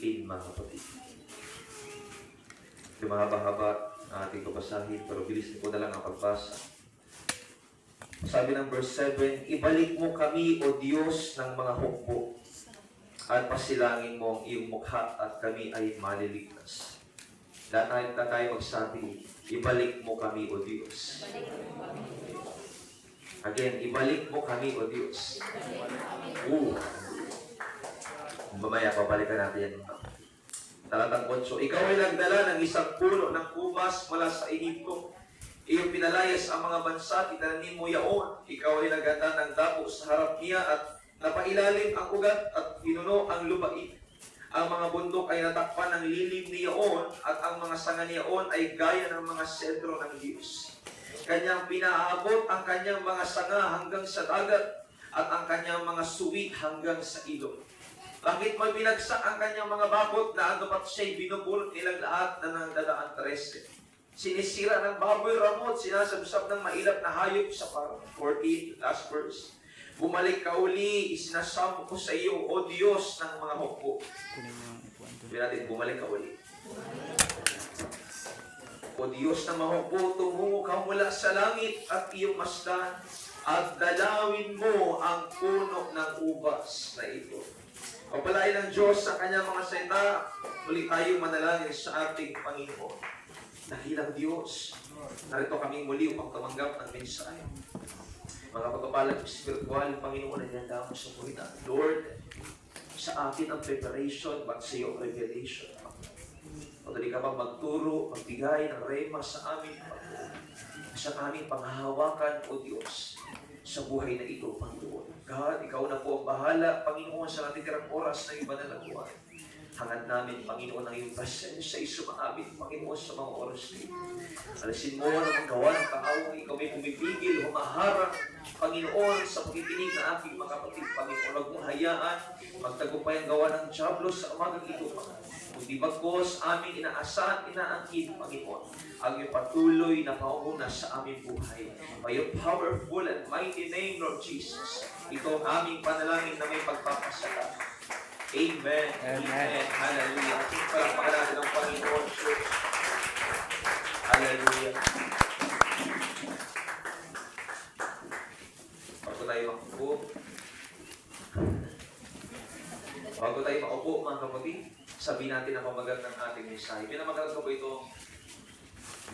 15, mga kapatid. Ito mahaba-haba ang ating babasahin, pero bilis ko na lang ang pagbasa. Sabi ng verse 7, ibalik mo kami, O Diyos ng mga hukbo, at pasilangin mo ang iyong mukha at kami ay maliligtas. Lahat tayo magsabi, ibalik mo kami, O Diyos. Again, ibalik mo kami, O Diyos. Mamaya, babalikan natin yan. Talatang 8, ikaw ay nagdala ng isang puno ng ubas mula sa Ehipto. Iyong pinalayas ang mga bansa, itananim mo yaon. Ikaw ay naganda ng dapo sa harap niya at napailalim ang ugat at pinuno ang lupain. Ang mga bundok ay natakpan ng lilim ni yaon at ang mga sanga niyaon ay gaya ng mga sentro ng Diyos. Kanyang pinaabot ang kanyang mga sanga hanggang sa dagat at ang kanyang mga suwi hanggang sa ilog. Bakit may binagsak ang kanyang mga bakot na ano pat siya'y binubulot nilang lahat na nangdadaan 13. Sinisira ng baboy ramot, sinasabsab ng mailap na hayop sa parang 14, last verse. Bumalik ka uli, isinasamo ko sa iyo, O Diyos ng mga hukbo. Sabi natin, bumalik ka uli. O Diyos ng mga hukbo, tumungo ka mula sa langit at iyong masdan at dalawin mo ang puno ng ubas na ito. Pagpalain ng Diyos sa kanyang mga salita, muli tayo manalangin sa ating Panginoon. Dakilang Diyos, narito kami muli upang tumanggap ng mensahe. Mga pagpapalag spiritual, Panginoon, ay nandang sa buhay natin. Lord, sa akin ang preparation, but sa iyo revelation. Patuloy ka pang magturo, magbigay ng rema sa amin, Panginoon. Sa aming panghahawakan, O Diyos, sa buhay na ito, Panginoon. God, ikaw na po ang bahala, Panginoon, sa natitirang oras na iba na nagawa. Hangad namin, Panginoon, ang iyong presensya ay sumaamin, Panginoon, sa mga oras nito. Alisin mo na magawa ng kaawang ikaw may pumipigil, humaharang, Panginoon, sa pakikinig ng aking mga kapatid, Panginoon. Huwag mong hayaan, magtagumpay ang gawa ng Diablo sa umagang ito, Panginoon. Kundi bagkos, aming inaasahan, inaangkin, Panginoon, ang iyong patuloy na paunguna sa aming buhay. By your powerful and mighty name, Lord Jesus, ito ang aming panalangin na may pagpapasalamat. Amen. Amen. Hallelujah. Palakpakan natin ang Panginoon, Church. Hallelujah. Bago tayo makaupo, mga kapatid, sabihin natin ang pamagat ng ating mensahe. Pinamagat ko po ito,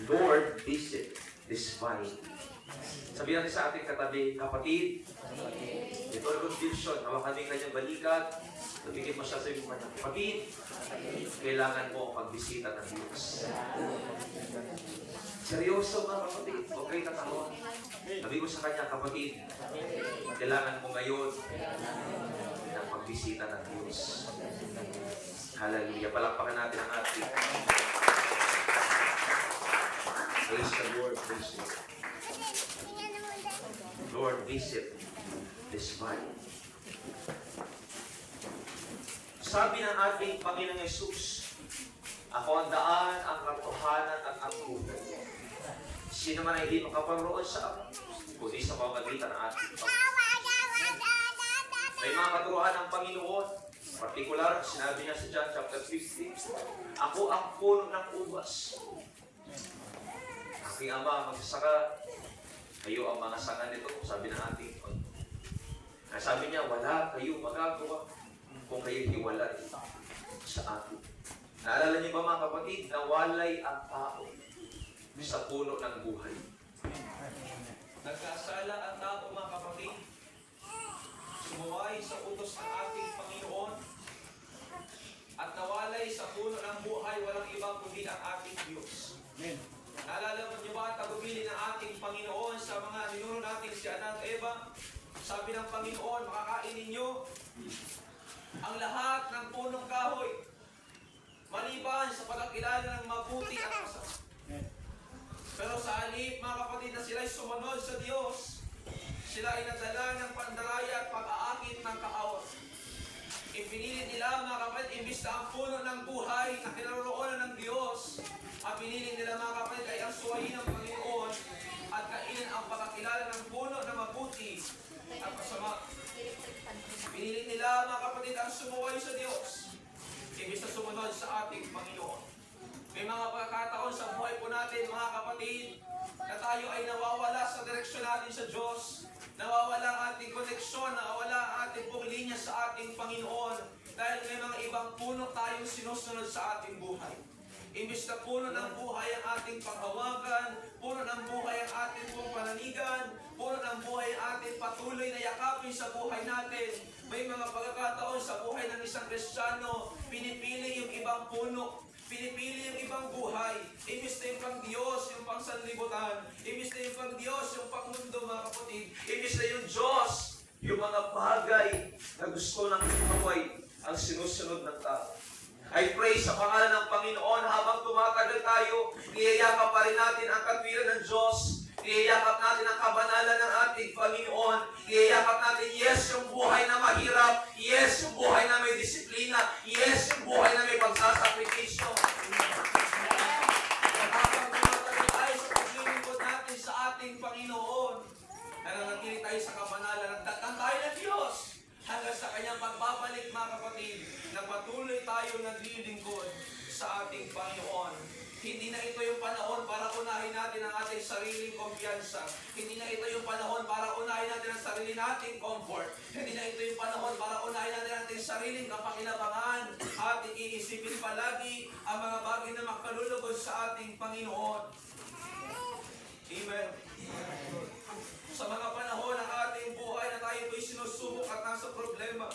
Lord, visit this vine. Sabihin natin sa ating katabi, kapatid, ito ang confusion, hawakan din kanyang balikat, nabigyan mo siya sa iyong kanyang kapatid, kailangan mo magbisita ng Diyos. Seryoso mga kapatid, huwag kayo tatawa. Sabi ko sa kanya, kapatid, kailangan mo ngayon ng magbisita ng Diyos. Hallelujah. Palakpakan natin ang ating. Praise the Lord. Praise the Lord. Lord, visit this vine. Sabi ng ating Panginoong Yesus, ako ang daan, ang katotohanan at ang buhay. Sino man ay hindi makaparoon sa akin, kundi sa pamamagitan ng ating Panginoon. May mga katuruan ng Panginoon. Partikular, sinabi niya sa John chapter 15, ako ang puno ng ubas. Aking ama magsasaka, kayo ang mga sanga nito, sabi ng ating Panginoon. Sabi niya, wala kayo magagawa kung kayo hiwalay sa akin. Naalala niyo ba mga kapatid, nawalay ang tao sa puno ng buhay. Nagkasala ang tao mga kapatid, sumuway sa utos ng ating Panginoon, at nawalay sa puno ng buhay, walang iba kundi ang ating Diyos. Amen. Naalala mo niyo ba, tagubilin ng ating Panginoon sa mga ninuno natin si Adan at Eva? Sabi ng Panginoon, makakain ninyo ang lahat ng punong kahoy, maliban sa pagkakilala ng mabuti at masama. Pero sa halip, mga kapatid, na sila'y sumunod sa Diyos, sila ay nadala ng pandaraya at pag-aakit ng kaawat. Ipinili nila, mga kapatid, imbis na ang puno ng buhay na kinaroroonan ng Diyos, ang pinili nila, mga kapatid, ay ang suwayin ng Panginoon at kainin ang pagkakilala ng puno na mabuti at masama. Pinili nila, mga kapatid, ang sumuway sa Diyos, imbis na sumunod May mga pagkakataon sa buhay po natin, mga kapatid, na tayo ay nawawala sa direksyon natin sa Diyos. Nawawala ang ating koneksyon, nawawala ang ating pong linya sa ating Panginoon. Dahil may mga ibang puno tayong sinusunod sa ating buhay. Imbis na puno ng buhay ang ating panghawagan, puno ng buhay ang ating pong pananigan, puno ng buhay ang ating patuloy na yakapin sa buhay natin. May mga pagkakataon sa buhay ng isang Kristiyano, pinipili yung ibang puno, pinipili yung ibang buhay. Imbis na yung pang Diyos, yung pang sanlibutan. Imbis na yung pang Diyos, yung pang mundo, mga kapatid. Imbis na yung Diyos, yung mga bagay na gusto ng buhay ang sinusunod ng tao. I pray sa pangalan ng Panginoon habang tumatagal tayo, niyayakap pa rin natin ang katwiran ng Diyos. Niyayakap natin ang kabanalan ng ating Panginoon. Niyayakap natin, yes, yung buhay na mahirap. Yes, yung buhay na may disiplina. Yes, yung buhay na may pagsasakripisyo. Habang tumatagal tayo sa paglilingkod natin sa ating Panginoon, nananatili tayo sa kabanalan, nagtatang tayo ng Diyos. Hanggang sa kanyang pagbabalik, mga kapatid, na patuloy tayo naglilingkod sa ating Panginoon. Hindi na ito yung panahon para unahin natin ang ating sariling kumpiyansa. Hindi na ito yung panahon para unahin natin ang sarili nating comfort. Hindi na ito yung panahon para unahin natin ang ating sariling kapakinabangan. Ating iisipin palagi ang mga bagay na makalulugod sa ating Panginoon. Amen. Sa mga panahon ng ating buhay na tayo po'y sinusubok at nasa problema,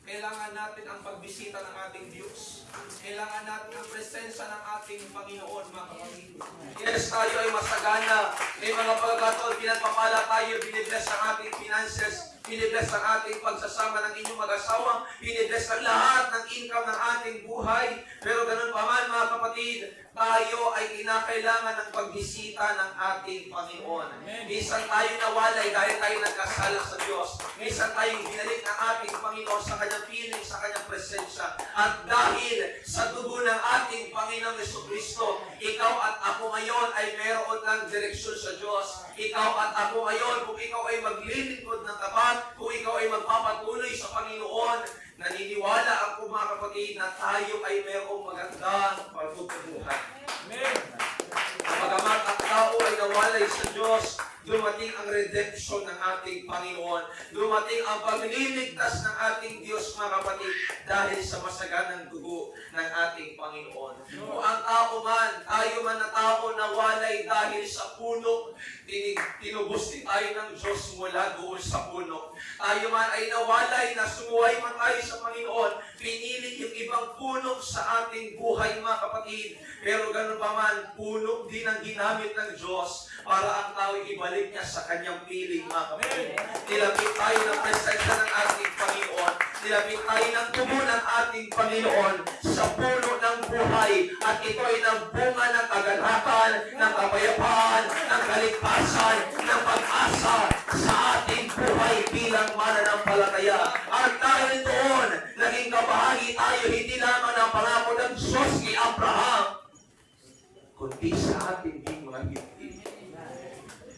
kailangan natin ang pagbisita ng ating Diyos. Kailangan natin ang presensya ng ating Panginoon, mga kapatid. Yes, tayo ay masagana. May mga pagkakataon, pinagpapala tayo, binibless ang ating finances, binibless ang ating pagsasama ng inyong mag-asawang, binibless ang lahat ng income ng ating buhay. Pero ganun pa man, mga kapatid, tayo ay kinakailangan ng pagbisita ng ating Panginoon. Minsan tayo nawalay dahil tayo nagkasala sa Diyos. Minsan tayo binalik ng ating Panginoon sa kanyang piling, sa kanyang presensya. At dahil sa dugo ng ating Panginoong Jesucristo, ikaw at ako ngayon ay meron ng direksyon sa Diyos. Ikaw at ako ngayon, kung ikaw ay maglilingkod ng tapat, kung ikaw ay magpapatuloy sa Panginoon, naniniwala ako, mga kapatid, na tayo ay mayroong magandang pagtutubuhan. Amen. Pagamat ang tao ay nawalay sa Diyos, dumating ang redemption ng ating Panginoon. Dumating ang pagliligtas ng ating Diyos, mga kapatid, dahil sa masaganang dugo ng ating Panginoon. Kung ang tao man, tayo man na tao nawalay dahil sa puno, tinubos din tayo ng Diyos mula doon sa puno. Tayo man ay nawalay na sumuway man tayo sa Panginoon, pinili yung ibang puno sa ating buhay, mga kapatid. Pero ganun pa man, puno din ang ginamit ng Diyos para ang tao ibalik niya sa kanyang piling, mga kapatid. Nilapit tayo ng presensya ng ating Panginoon. Nilapit tayo ng tubo ng ating Panginoon sa puno ng buhay. At ito ay nagbunga ng kagalakan, ng kapayapaan, ng kaligtasan, ng pag-asa sa ating buhay bilang mananampalataya. At dahil doon, naging kabahagi tayo hindi lamang ng pangako ng Diyos kay Abraham, kundi sa ating mga hindi.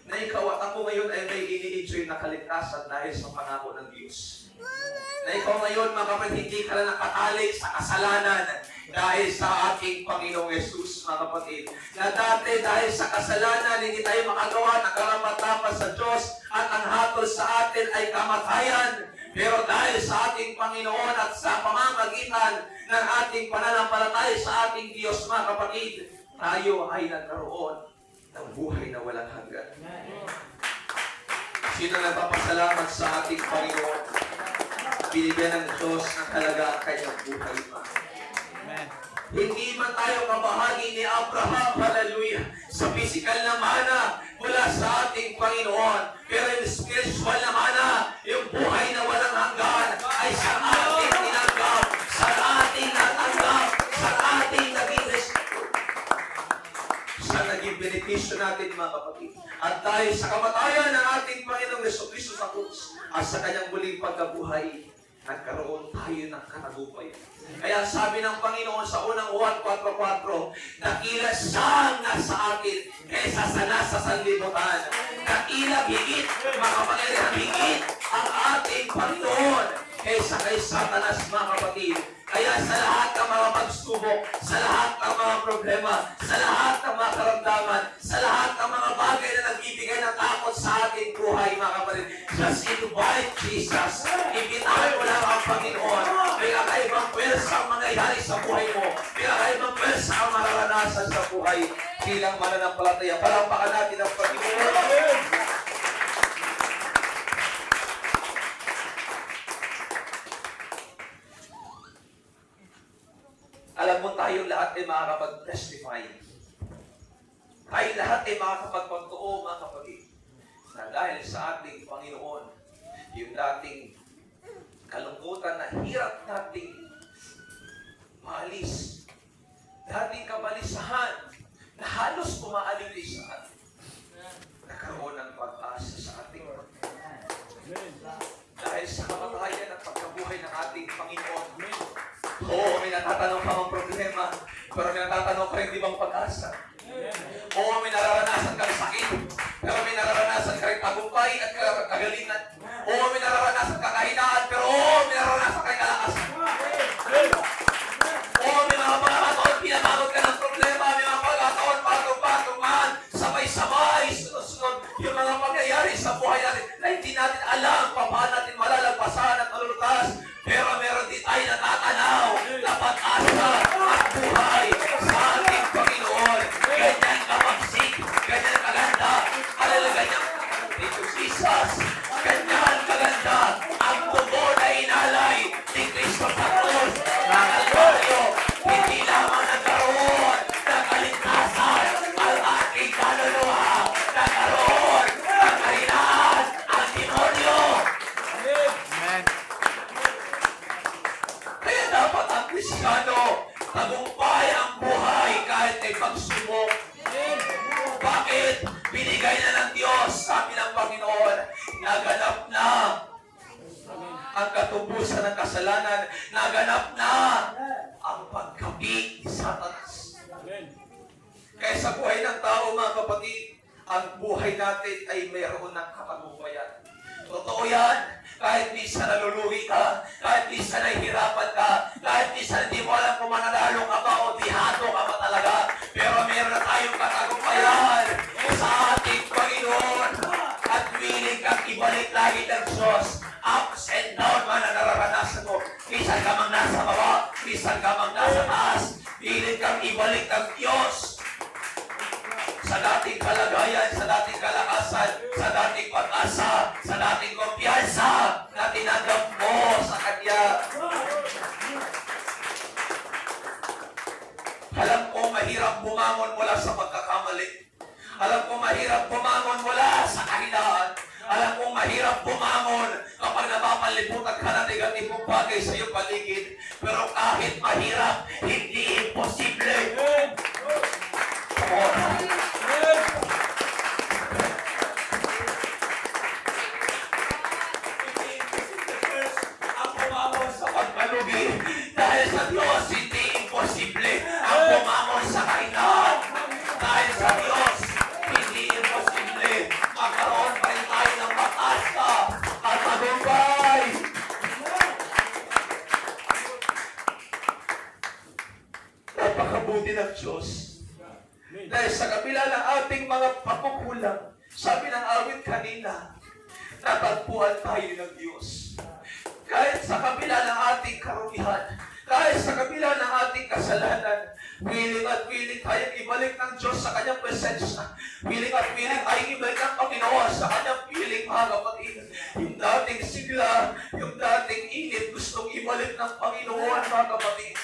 Na ikaw at ako ngayon ay may ini-enjoy na kaligtasan dahil sa pangako ng Diyos. Na ikaw ngayon, mga kapatid, hindi ka na nakatali sa kasalanan dahil sa ating Panginoong Yesus, mga kapatid. Na dati dahil sa kasalanan, hindi tayo makagawa ng karapat-dapat sa Diyos at ang hatol sa atin ay kamatayan. Pero dahil sa ating Panginoon at sa pamamagitan ng ating pananampalataya sa ating Diyos, mga kapatid, tayo ay nagkaroon ng buhay na walang hanggan. Sino nagpapasalamat sa ating Panginoon? Binigyan ng Diyos ng halaga ang kanyang buhay pa. Hindi man tayo kabahagi ni Abraham, hallelujah, sa physical na mana mula sa ating Panginoon. Pero yung spiritual na mana, yung buhay na walang hanggan, ay sa ating tinanggap, sa ating natanggap, sa ating naging benepisyo natin, mga kapatid. At dahil sa kamatayan ng ating Panginoong Jesucristo sa krus at sa kanyang muling pagkabuhay, nagkaroon tayo ng katagumpayan. Kaya sabi ng Panginoon sa unang Juan 4:4, dakila siyang nasa atin kaysa sa nasa sanlibutan. Dakila higit, mga kapatid, higit ang ating Panginoon kaysa kay Satanas, mga kapatid. Kaya sa lahat ng mga pagsubok, sa lahat ng mga problema, sa lahat ng mga karamdaman, sa lahat ng mga bagay na nagbibigay ng takot sa ating buhay, mga kapatid. Just invite Jesus. Imbitahan mo lang ang Panginoon. May kakaibang pwersa ang mangyayari sa buhay mo. May kakaibang pwersa ang mararanasan sa buhay bilang mananampalataya. Palampakan natin ang Panginoon. Alam mo, tayong lahat ay makakapag-testify. Tayo lahat ay makakapagpagtuo, mga kapatid, na dahil sa ating Panginoon, yung dating kalungkutan na hirap nating maalis, dating kabalisahan na halos umaalili sa atin, nagkaroon ng pag-asa sa ating dahil sa kamatayan at pagkabuhay ng ating Panginoon. Oo, may natatanong ka mang problema, pero may natatanong ka rin di bang pag-asa. Oo, may nararanasan kang sakit, pero may nararanasan ka rin tagumpay at kagalingan. Oo, may nararanasan kang kahinaan, pero may nararanasan kang kalakasan. Oo, may mga pagkakataon, pinapagod ka ng problema, may mga pagkakataon, patong-patong man, sabay-sabay, sunod-sunod, yung mga pangyayari sa buhay natin na hindi natin alam paano natin malalagpasan at malulutas. Pero meron din tayo natatanaw na pag-asa at buhay sa ating Panginoon. Ganyan kamagsik, ganyan kaganda, alala ganyan, ito Jesus, ganyan kaganda, ang dugo na inalay ni Cristo sa krus na Kalbaryo, hindi lamang nagkaroon ng kaligtasan ang ating kaluluwa, nagkaroon ng kahinaan ang demonyo. Amen. Kaya dapat ang Kristiyano, tagumpay ang buhay kahit may pagsubok. Bakit? Binigay na ng Diyos sa amin ang Panginoon. Naganap na ang katubusan ng kasalanan. Naganap na ang pagkabig ni Satanas. Kaya sa buhay ng tao, mga kapatid, ang buhay natin ay mayroon ng katagumpayan. Totoo yan. Kahit minsan naluluhi ka, kahit minsan nahihirapan ka, kahit minsan hindi mo alam kung mananalo ka ba o dihado ka ba talaga, pero meron na tayong katagumpayan sa ating Panginoon at willing kang ibalik lagi ng Diyos. Ups and down man ang nararanasan mo. Minsan ka mang nasa baba, minsan ka mang nasa taas, willing kang ibalik ng Diyos sa dating kalagayan, sa dating kalakasan, sa dating pag-asa, sa dating kumpiyansa na tinanggap mo sa Kanya. Alam ko mahirap bumangon mula sa pagkakamali. Alam ko mahirap bumangon mula sa kahinaan. Alam ko mahirap bumangon kapag napapalibutan ka ng negatibong bagay sa iyong paligid. Pero kahit mahirap, hindi imposible. Ang bumangon sa pagkalugi, dahil sa Diyos, hindi imposible. Ang bumangon sa kahinaan, dahil sa Diyos, hindi imposible. Magkaroon pa rin tayo ng pag-asa at tagumpay. Napakabuti ng Diyos. Dahil sa kabila ng ating mga pagkukulang, sabi ng awit kanina, natagpuan tayo ng Diyos. Kahit sa kabila ng ating karumihan, kahit sa kabila ng ating kasalanan, willing at willing tayong ibalik ng Diyos sa Kanyang presensya. Willing at willing tayong ibalik ng Panginoon sa Kanyang piling, mga kapatid. Yung dating sigla, yung dating init, gustong ibalik ng Panginoon, mga kapatid.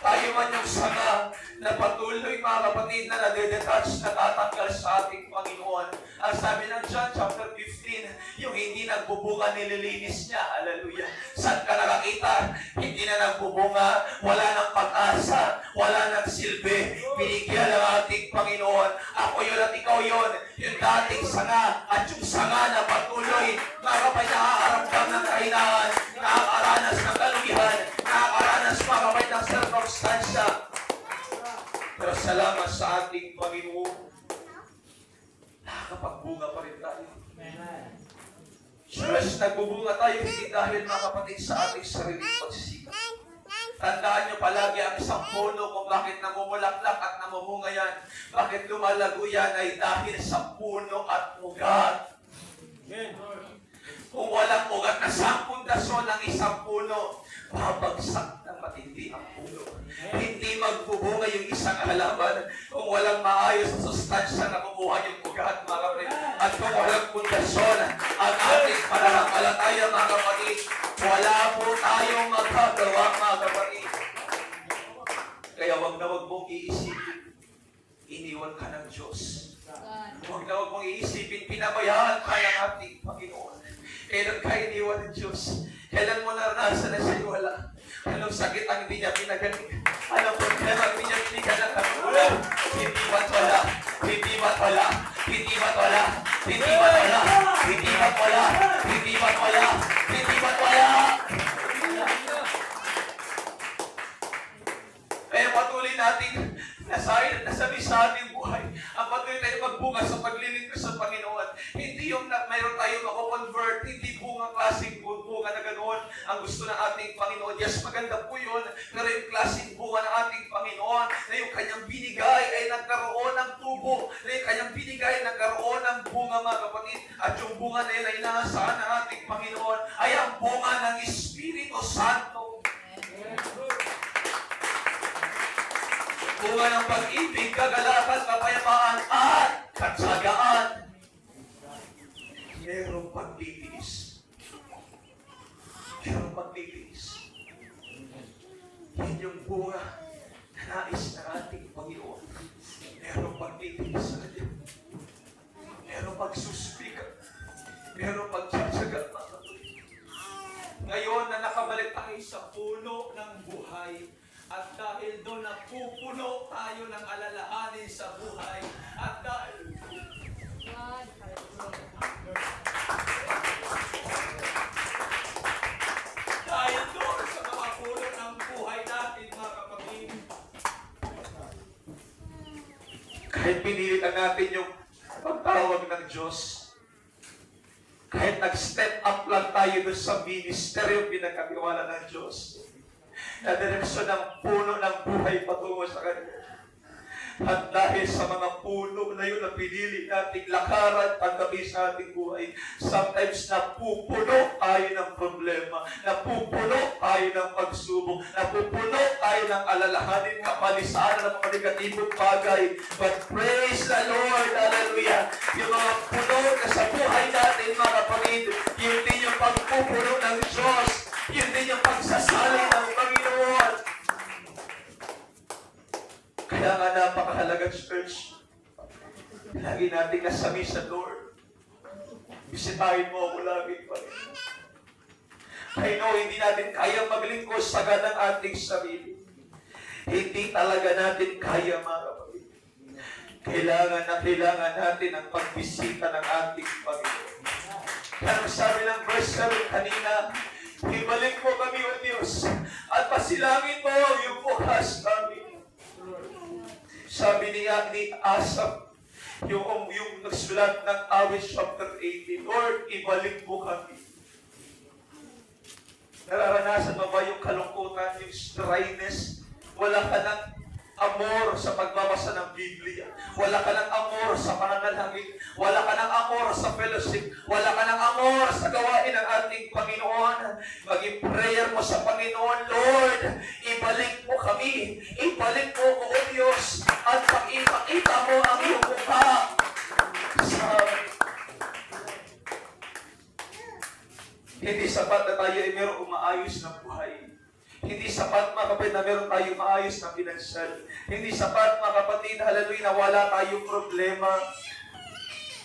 Tayo man yung sanga na patuloy, mga kapatid, na nadedetach, natatanggal sa ating Panginoon. Ang sabi ng John chapter 15, yung hindi nagbubunga, nililinis niya. Hallelujah. Saan ka nakakita? Hindi na nagbubunga, wala nang pag-asa, wala nang silbi. Binigyan ng ating Panginoon. Ako yun at ikaw yun. Yung dating sanga at yung sanga na patuloy, mga kapatid, nakakaramdam ng kahinaan, nakakaranas ng kalugihan, nakakaranas, mga kapatid, ng circumstansya. Pero salamat sa ating Panginoon, nakakapagbunga pa rin tayo. Diyos, nagbubunga tayo hindi dahil, mga kapatid, sa ating sariling pagsisikap. Tandaan nyo palagi ang isang puno kung bakit namumulaklak at namumunga yan. Bakit lumalago yan ay dahil sa puno at ugat. Kung walang ugat na sa pundasyon ng isang puno, babagsak na matindi ang puno. Hindi magbubunga yung isang halaman kung walang maayos na sustansya na kumuha yung ugat, mga kapatid. At kung walang pundasyon ang ating pananampalataya, mga kapatid, wala po tayong magagawa, mga kapatid. Kaya wag na wag mong iisipin, iniwan ka ng Diyos. Wag na wag mong iisipin, pinabayaan ka ng ating Panginoon. Kailan ka iniwan ng Diyos? Kailan mo naranasan na siya'y wala? Anong sakit ang hindi niya pinagaling? Anong problema ang hindi niya binigyan ng katulad? Hindi ba't wala? Hindi ba't wala? Hindi ba't wala? Hindi ba't wala? Hindi ba't wala? Hindi ba't wala? Hindi ba't wala? Kaya patuloy natin nasabi sa ating buhay. Ang patuloy tayo magbunga sa paglilingkod sa Panginoon. Hindi yung mayroon tayo mako-convert, hindi bunga klaseng bunga na ganoon ang gusto ng ating Panginoon. Yes, maganda po yun, pero yung klaseng bunga ng ating Panginoon na yung kanyang binigay ay nagkaroon ng tubo, na yung kanyang binigay ay nagkaroon ng bunga, mga kapatid. At yung bunga na yun ay inaasahan ng ating Panginoon ay ang bunga ng Espiritu Santo. Bunga ng pag-ibig, kagalakan, kapayapaan, at katsagaan. Merong pagtitiis. Merong pagtitiis. Yan yung bunga na nais ng ating Panginoon. Merong pagtitiis sa Kanya. Merong pagsuspika. Merong pagtsatsaga. Ngayon na nakabalik tayo sa puno ng buhay, at dahil doon napupuno tayo ng alalahanin sa buhay, at dahil doon sa mga puno ng buhay natin, mga kapatid, Kahit pinilitan natin yung pagtawag ng Diyos, kahit nag-step up lang tayo doon sa ministeryo pinagkatiwala ng Diyos, na direksyon ng puno ng buhay patungo sa Kanya. At dahil sa mga puno na yun na pinili nating lakaran paggabi sa ating buhay, sometimes napupuno tayo ng problema, napupuno tayo ng pagsubok, napupuno tayo ng alalahanin, kapalisanan ng mga negatibong bagay. But praise the Lord, hallelujah! Yung mga puno na sa buhay natin, mga kapatid, yun din yung pagpupuno ng Diyos, yun din yung pagsasali ng Panginoon. Kaya nga napakahalaga, church. Lagi natin nasabi sa Lord, bisitahin mo ako lagi, Panginoon. I know, hindi natin kaya maglingkod sa ganang ating sarili. Hindi talaga natin kaya, mga kapatid. Kailangan natin ang pagbisita ng ating Panginoon. Kaya sabi ng verse 7 kanina, ibalik mo kami, O Diyos, at pasilangin mo yung bukas namin. Sabi niya ni Asaph, yung nagsulat ng Awit chapter 18, Lord, ibalik mo kami. Nararanasan mo ba yung kalungkutan, yung dryness? Wala ka ng amor sa pagbabasa ng Biblia. Wala ka ng amor sa pananalangin. Wala ka ng amor sa fellowship. Wala ka ng amor sa gawain ng ating Panginoon. Maging prayer mo sa Panginoon, Lord, ibalik mo kami. Ibalik mo ko, O Diyos, at ipakita mo ang iyong mukha sa amin. Hindi sapat na tayo ay mayroong umaayos na buhay. Hindi sapat, mga kapatid, na meron tayong maayos na pinansyal. Hindi sapat, mga kapatid, hallelujah, na wala tayong problema.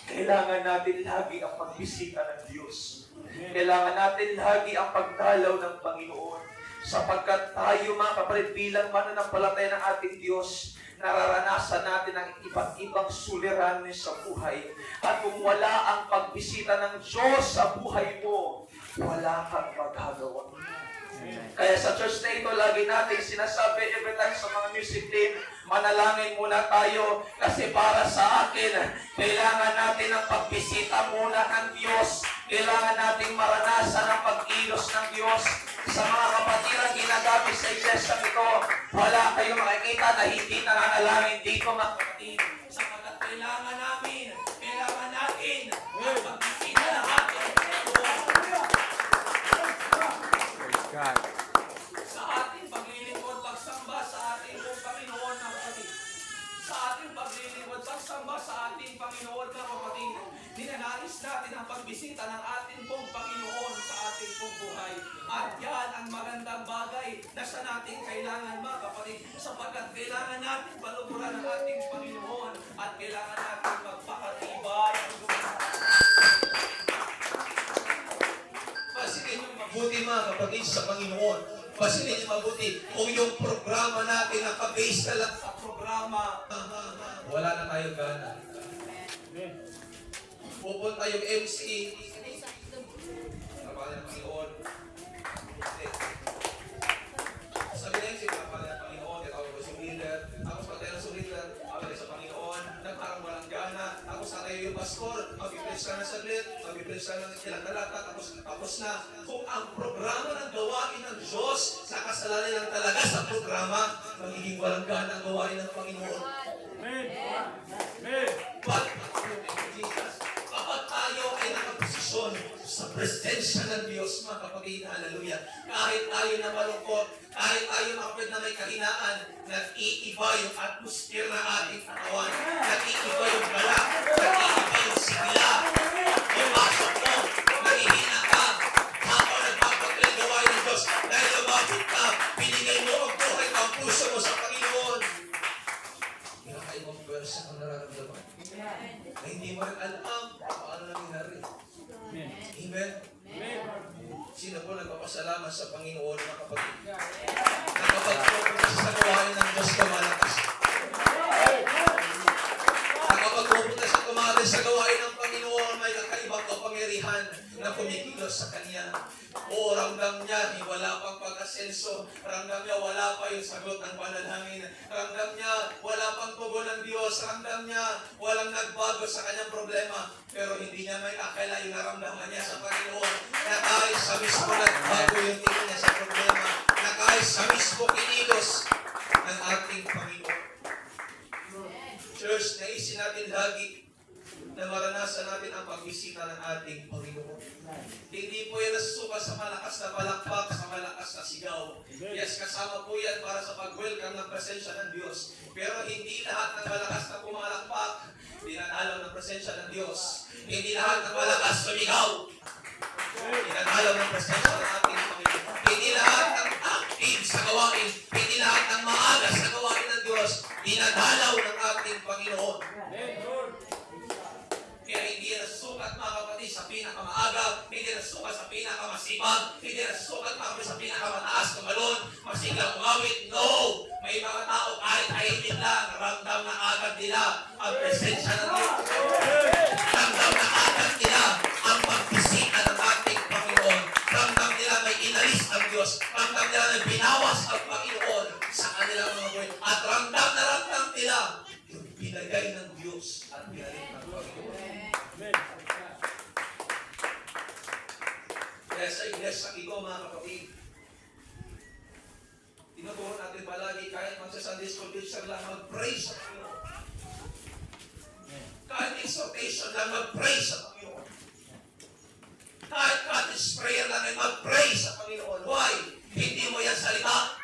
Kailangan natin lagi ang pagbisita ng Diyos. Kailangan natin lagi ang pagdalaw ng Panginoon. Sapagkat tayo, mga kapatid, bilang mananampalataya ng ating Diyos, nararanasan natin ang iba't ibang suliranin sa buhay. At kung wala ang pagbisita ng Diyos sa buhay mo, wala kang magagawa. Kaya sa church na ito, lagi natin sinasabi every time sa mga music team, manalangin muna tayo kasi para sa akin, kailangan natin ang pagbisita muna ng Diyos. Kailangan natin maranasan ang pag-ilos ng Diyos sa mga kapatiran ginagamit sa iglesia ito, wala kayong makikita na hindi nananalangin dito mga kapatid. Sapagkat kailangan natin ang pagbisita ng ating sa ating paglilingkod, pagsamba sa ating pong Panginoon na kapatid. Sa ating paglilingkod, pagsamba sa ating Panginoon na kapatid. Ninanais natin ang pagbisita ng ating pong Panginoon sa ating pong buhay. At yan ang magandang bagay na sa natin kailangan mga kapatid. Sapagkat kailangan natin paluguran ang ating Panginoon at kailangan natin magpakatibay ang Pasilin yung mabuti mga kapatid sa Panginoon. Pasilin yung mabuti kung yung programa natin nakabase ka lang sa programa. wala na tayo gana. Pupunta yung MC. Kapal ng Panginoon. Sabi na yung kapal ng Panginoon. Tawag ko si leader. Tapos pag tayo ng leader, kapal sa Panginoon. Nagparang walang gana. Tapos na tayo yung pastor. Mag-press ka na saglit. Mag-press ka ng ilang talata. Tapos na. Kung ang programa ng gawain ng Diyos sa kasalanan lang talaga sa programa, magiging walang gana ang gawain ng Panginoon. But, Jesus, kapag tayo ay nakaposisyon sa presensya ng Diyos, mga kapatid, hallelujah, kahit tayo na malungkot, kahit tayo makapit na may kahinaan, nag-iiba yung atmosphere ng ating katawan, nag-iiba yung galak, nag-iiba yung sigla, pumasok mo, nangihina ka, habang nagpapagaling gawain ng Diyos, dahil lumapit ka, binigay mo ang buhay ang puso mo sa Panginoon. Kinakaibang pwersa ang nararamdaman. Na hindi mo rin alam paano nangyari. Amen? Sino po nagpapasalamat sa Panginoon, mga kapatid? Nakapagpupunta sa gawain ng Diyos na malakas. Nakapagpupunta sa kumari sa gawain ng Panginoon, may kakaibang kapangyarihan na kumikilos sa Kanya. O ramdam niya, wala pang pag-asenso. Ramdam niya, wala pa yung sagot ng panalangin. Ramdam niya, wala pang tugon ng Diyos. Ramdam niya, walang nagbago sa kanyang problema. Pero hindi niya may akala yung naramdaman niya sa Panginoon. Na kahit sa mismo nagbago yung tingin niya sa problema. Na kahit sa mismo kinilos ng ating Panginoon. Church, naisin natin lagi na maranasan natin ang pagbisita ng ating Panginoon. Hindi po yan nasusuka sa malakas na palakpak, sa malakas na sigaw. Yes, kasama po yan para sa pag-welcome ng presensya ng Diyos. Pero hindi lahat ng malakas na pumalakpak, dinanalaw ng presensya ng Diyos. Hindi lahat ng malakas sumigaw, dinanalaw ng presensya ng ating Panginoon. Hindi lahat ng active sa gawain, hindi lahat ng maaga sa gawain ng Diyos, dinadalaw ng ating Panginoon. Kaya hindi nasusukat mga kapatid sa pinakamaaga, hindi nasusukat sa pinakamasipag, hindi nasusukat mga kapatid sa pinakamataas, tumalon, masiglang umawit. No! May mga tao kahit tahimik lang, ramdam na agad nila ang presensya ng Diyos. Ramdam na agad nila ang pagbisita ng ating Panginoon. Ramdam nila may inalis ang Diyos. Ramdam nila may binawas ang Panginoon sa kanilang mga buhay. At ramdam nila yung binagay ng Diyos at binalik ng Panginoon. Kaya sa iglesia ito, mga kapatid, tinuturo natin palagi kahit magsa-Sunday school teacher lang, mag-praise sa Panginoon. Kahit exhortation lang, mag-praise sa Panginoon. Kahit cottage prayer lang ay mag-praise sa Panginoon. Why? Hindi mo yan salita.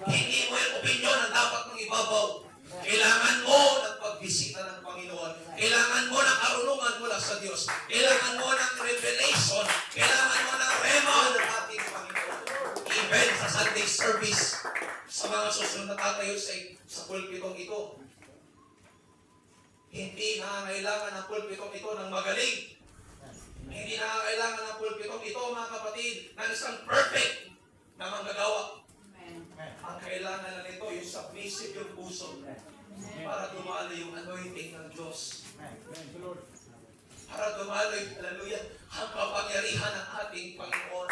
Hindi mo yan opinion ang dapat mong ibabaw. Kailangan mo ng pagbisita ng Panginoon. Kailangan mo ng karunungan mula sa Diyos. Kailangan mo ng revelation. Kailangan mo ng rema ng ating Panginoon. Even sa Sunday service, sa mga susunod na tatayo sa pulpitong ito, hindi nangangailangan ng pulpitong ito ng magaling. Hindi nangangailangan ng pulpitong ito, mga kapatid, ng isang perfect na manggagawa. Ang kailangan na nito, yung submissive yung puso para dumalo yung anointing ng Diyos. Para dumalo yung, hallelujah, ang kapangyarihan ng ating Panginoon.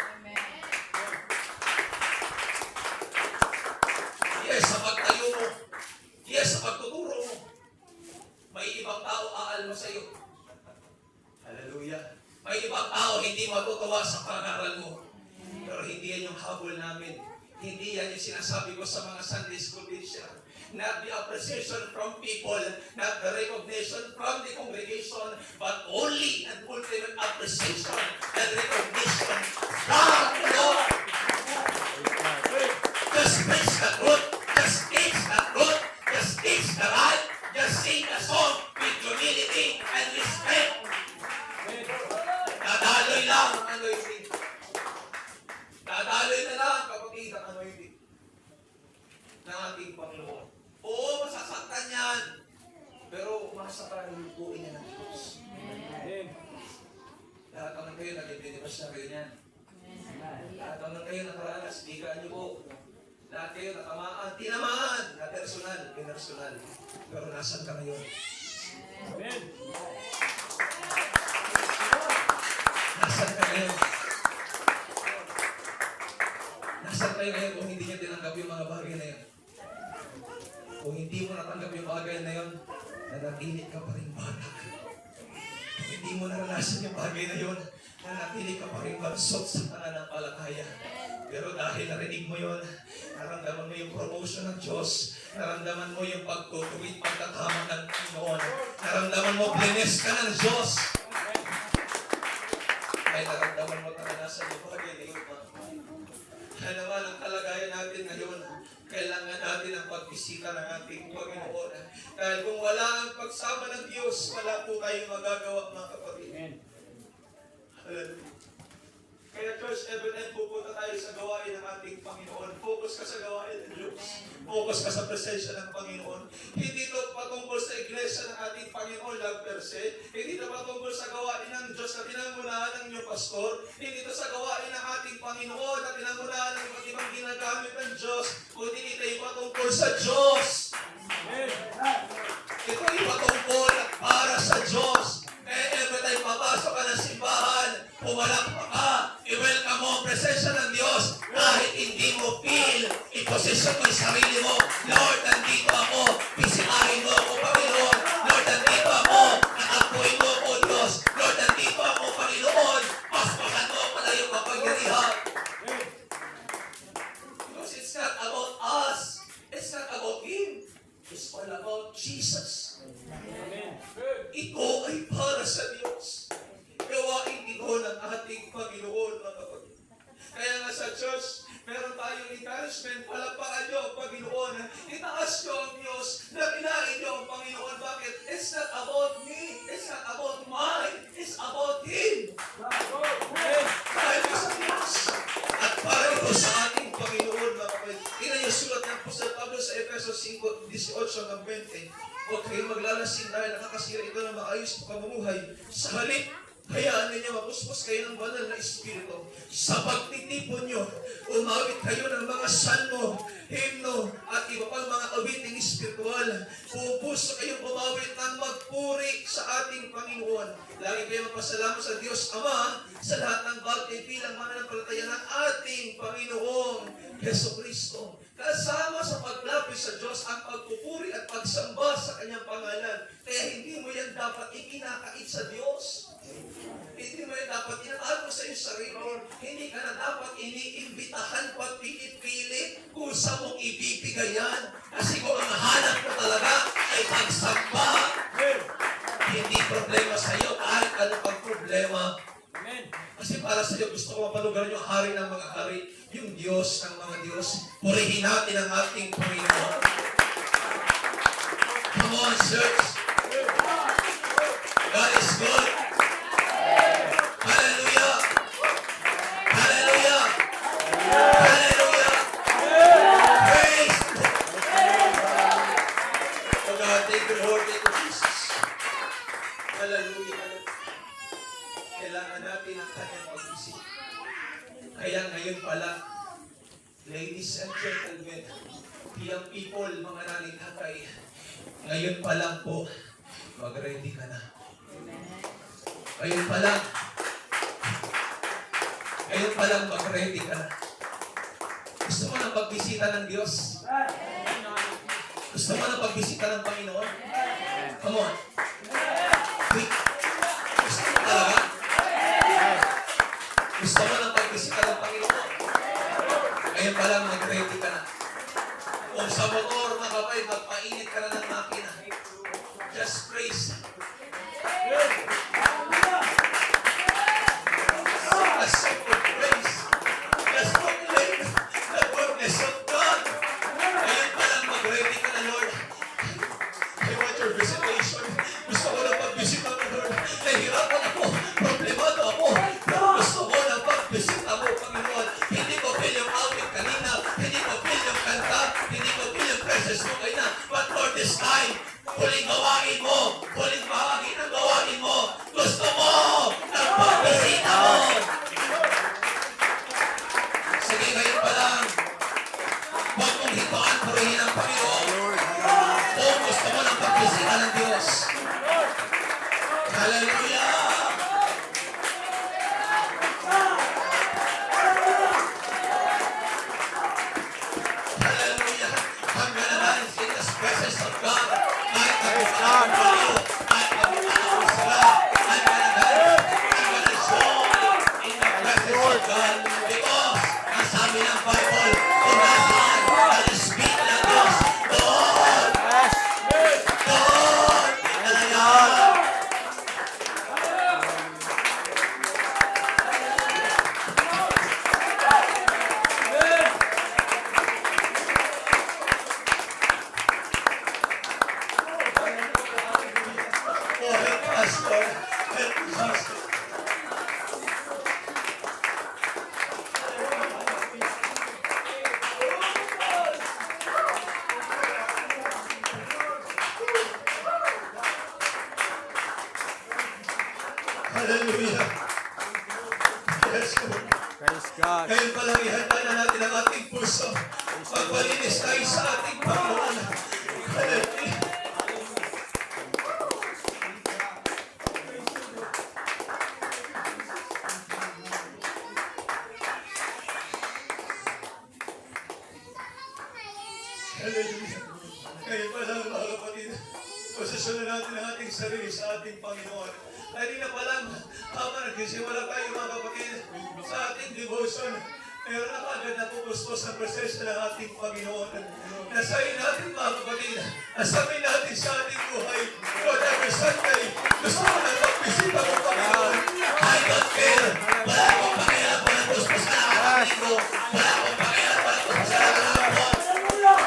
Yes, sa pagtayo mo. Yes, sa pagtuturo mo. May ibang tao aalmo sa iyo. Hallelujah. May ibang tao hindi matutuwa sa pangaral mo. Pero hindi yan yung Iyan yung sinasabi ko sa mga Sunday school teacher. Not the appreciation from people, not the recognition from the congregation, but only and ultimate appreciation and recognition from the Lord. Just preach the truth, just teach the truth, just teach the right, just sing a song with humility and respect. Dadaloy lang ang anointing. Dadaloy na lang kapatid ang anointing ng ating Panginoon. Oo, masasaktan yan. Pero umasa ka ng lubuin niya ng Diyos. Lahat naman kayo nag-ibinibas na kayo niyan. Lahat naman kayo nakaranas, bigaan niyo po. Lahat kayo natamaan, tinamaan, na personal, pinersonal. Pero nasan ka ngayon? Amen. Nasaan ka ngayon? Nasaan kayo ngayon kung hindi niya tinanggap yung mga bagay na yun? Kung hindi mo natanggap yung bagay na yun, nanatili ka pa rin bata. Kung hindi mo naranasan yung bagay na yun, nanatili ka pa rin bansot sa pananampalataya. Pero dahil narinig mo yun, naramdaman mo yung promotion ng Diyos, naramdaman mo yung pagtutuwid, pagkatama ng Panginoon, naramdaman mo, blessed ka ng Diyos. Ay naramdaman mo naranasan yung bagay na yun. Kaya naman ang kalagayan natin ngayon, kailangan natin ang pagbisita ng ating Panginoon. Dahil kung wala ang pagsama ng Diyos, wala po tayong magagawa, mga kapatid. Amen. Hallelujah. Kaya church, every time pupunta tayo sa gawain ng ating Panginoon, focus ka sa gawain ng Diyos. Focus ka sa presensya ng Panginoon. Hindi ito patungkol sa iglesia ng ating Panginoon lang per se. Hindi ito patungkol sa gawain ng Diyos na pinangunahan ng inyong pastor. Hindi ito sa gawain ng ating Panginoon na pinangunahan ng iba't ibang ginagamit ng Diyos. Kundi ito ay patungkol sa Diyos. Ito ay patungkol para sa Diyos. Kaya every time papasok ka ng simbahan, pumalakpak ka, i-welcome mo ang presensya ng Diyos kahit hindi mo feel, i-posisyon mo yung sarili mo. Lord, nandito ako, bisitahin mo ako, Panginoon. Lord, nandito ako, nakapuin mo ako, Diyos. Lord, nandito ako, Panginoon. Paspasan mo ako na yung kapangyarihan. Because it's not about us. It's not about Him. It's all about Jesus. Amen. Ito ay para sa Diyos. Gawain ito ng ating Panginoon, mga kapatid. Kaya nga sa church, meron tayong encouragement, palakpakan niyo ang Panginoon. Itaas niyo ang Diyos, nakinain niyo ang Panginoon. Bakit? It's not about me. It's not about mine. It's about Him. Dahil ito sa Diyos. At para ito sa ating Panginoon, mga kapatid. Tingnan niyo sulat ng Apostol Pablo sa Efesos 5:18-20. Huwag kayong maglalasing dahil nakakasira ito ng maayos na pamumuhay. Sa halip, hayaan ninyo mapuspos kayo ng banal na Espiritu. Sa pagtitipon nyo, umawit kayo ng mga salmo, himno, at iba pang mga awiting espiritual. Pupuso kayong umawit ng magpuri sa ating Panginoon. Lagi kayo magpasalamat sa Diyos Ama sa lahat ng bagay bilang mananampalataya ng ating Panginoong Jesucristo. Kasama sa paglapit sa Diyos ang pagpupuri at pagsamba sa Kanyang pangalan. Kaya hindi mo yan dapat ikinakait sa Diyos. Hindi mo yan dapat inatago sa iyong sarili. Hindi ka na dapat iniimbitahan pa pilit-pilit kung sa mong ibibigay yan. Kasi kung ang hanap mo talaga ay pagsamba, hindi problema sa iyo kahit ano pang problema. Amen. Kasi para sa iyo, gusto ko mapalugaran yung hari ng mga hari, yung Diyos ng mga Diyos. Purihin natin ang ating Panginoon. Come on, church. God is good. Hallelujah. Hallelujah. Hallelujah. Praise oh God, thank you, Lord. Thank you, Jesus. Hallelujah. Kailangan natin ang kanyang pag-isip. Kaya ngayon pala, ladies and gentlemen, young people, mga nanitatay, ngayon pa lang po, mag-ready ka na. Ngayon pa lang, mag-ready ka na. Gusto mo na pagbisita ng Diyos? Gusto mo na pagbisita ng Panginoon? Come on. Wait. Gusto mo talaga? Gusto mo na pagbisita ng Panginoon? Ngayon pa lang, mag-ready ka na. Kung sa motor, mga kapatid, magpainit ka na ng makina. Just praise. Just praise. Just proclaim the goodness of God. Ngayon pa lang mag-ready ka na, Lord. I want your visitation. Gusto ko na pag-visita mo, Lord. Nahihirapan ako. Problemado ako. Pero gusto ko na pag-visita mo, Panginoon. Hindi ko feel yung awit kanina. Hindi ko feel yung kanta. Hindi ko feel yung presence mo kanina. But for this time, huling gawain mo. Huling bahagi ng gawain mo. Gusto mo na pag-visita mo. Sige, ngayon pa lang. Huwag mong hitaan, purihin ang Panginoon. Kung gusto mo ng pagbisita ng Diyos. Hallelujah! Hallelujah! I'm gonna dance in the presence of God. I'm gonna show in the presence of God. Because, ang sabi ng Bible, kung nasaan ang Espiritu ng Diyos, doon pinalayan. Oh, help us, Lord. Help us. Hallelujah. Yes, Lord. Praise God. Ngayon pa lang ihanda na natin ang ating puso. Magpalinis tayo sa ating Panginoon. Hallelujah. Hallelujah. Ngayon pa lang mga kapatid, posisyonan natin ang ating sarili sa ating Panginoon. Kanina pa lang, habang nagsisimula tayo mga kapatid, sa ating devotion, meron na agad na pupustos ang presensya ng ating Panginoon. Nasayin natin mga kapatid, nasamin natin sa ating buhay. Lord, every Sunday, gusto ko na magbisita mo Panginoon. I don't care. Wala akong pakialam kung nagpustos ka na kapatid mo. Wala akong pakialam kung nagpustos ka na kapatid mo.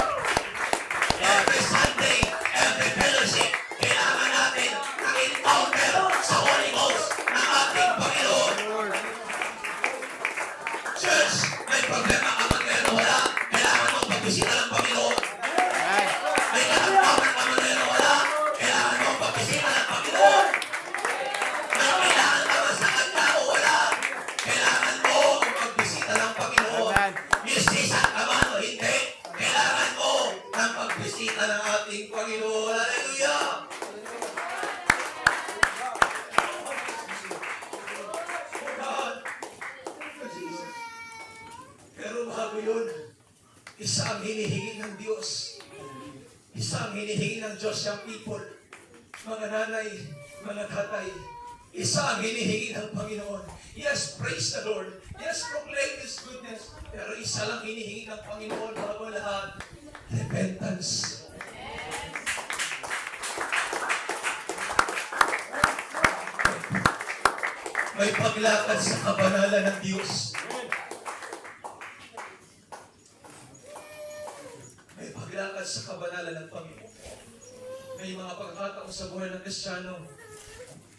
Every Sunday, every fellowship, kailangan natin ang encounter sa Holy Ghost ng ating Panginoon. Church, may problema ka man ngayon o wala, kailangan mong pagbisita ng Panginoon. May kalamdaman ka man ngayon o wala, kailangan mong pagbisita ng Panginoon. May kailangan ka man sa kanya o wala, kailangan mo ang pagbisita ng Panginoon. Misisan ka man o hindi, kailangan mo ang pagbisita ng ating Panginoon. Hallelujah! Pero bago yun, isa ang hinihingi ng Diyos. Isa ang hinihingi ng Diyos yung people. Mga nanay, mga tatay, isa ang hinihingi ng Panginoon. Yes, praise the Lord. Yes, proclaim His goodness. Pero isa lang hinihingi ng Panginoon bago lahat. Repentance. May paglakad sa kabanalan ng Diyos. May paglakad sa kabanalan ng Panginoon. May mga pagkakataon sa buhay ng Kristiyano.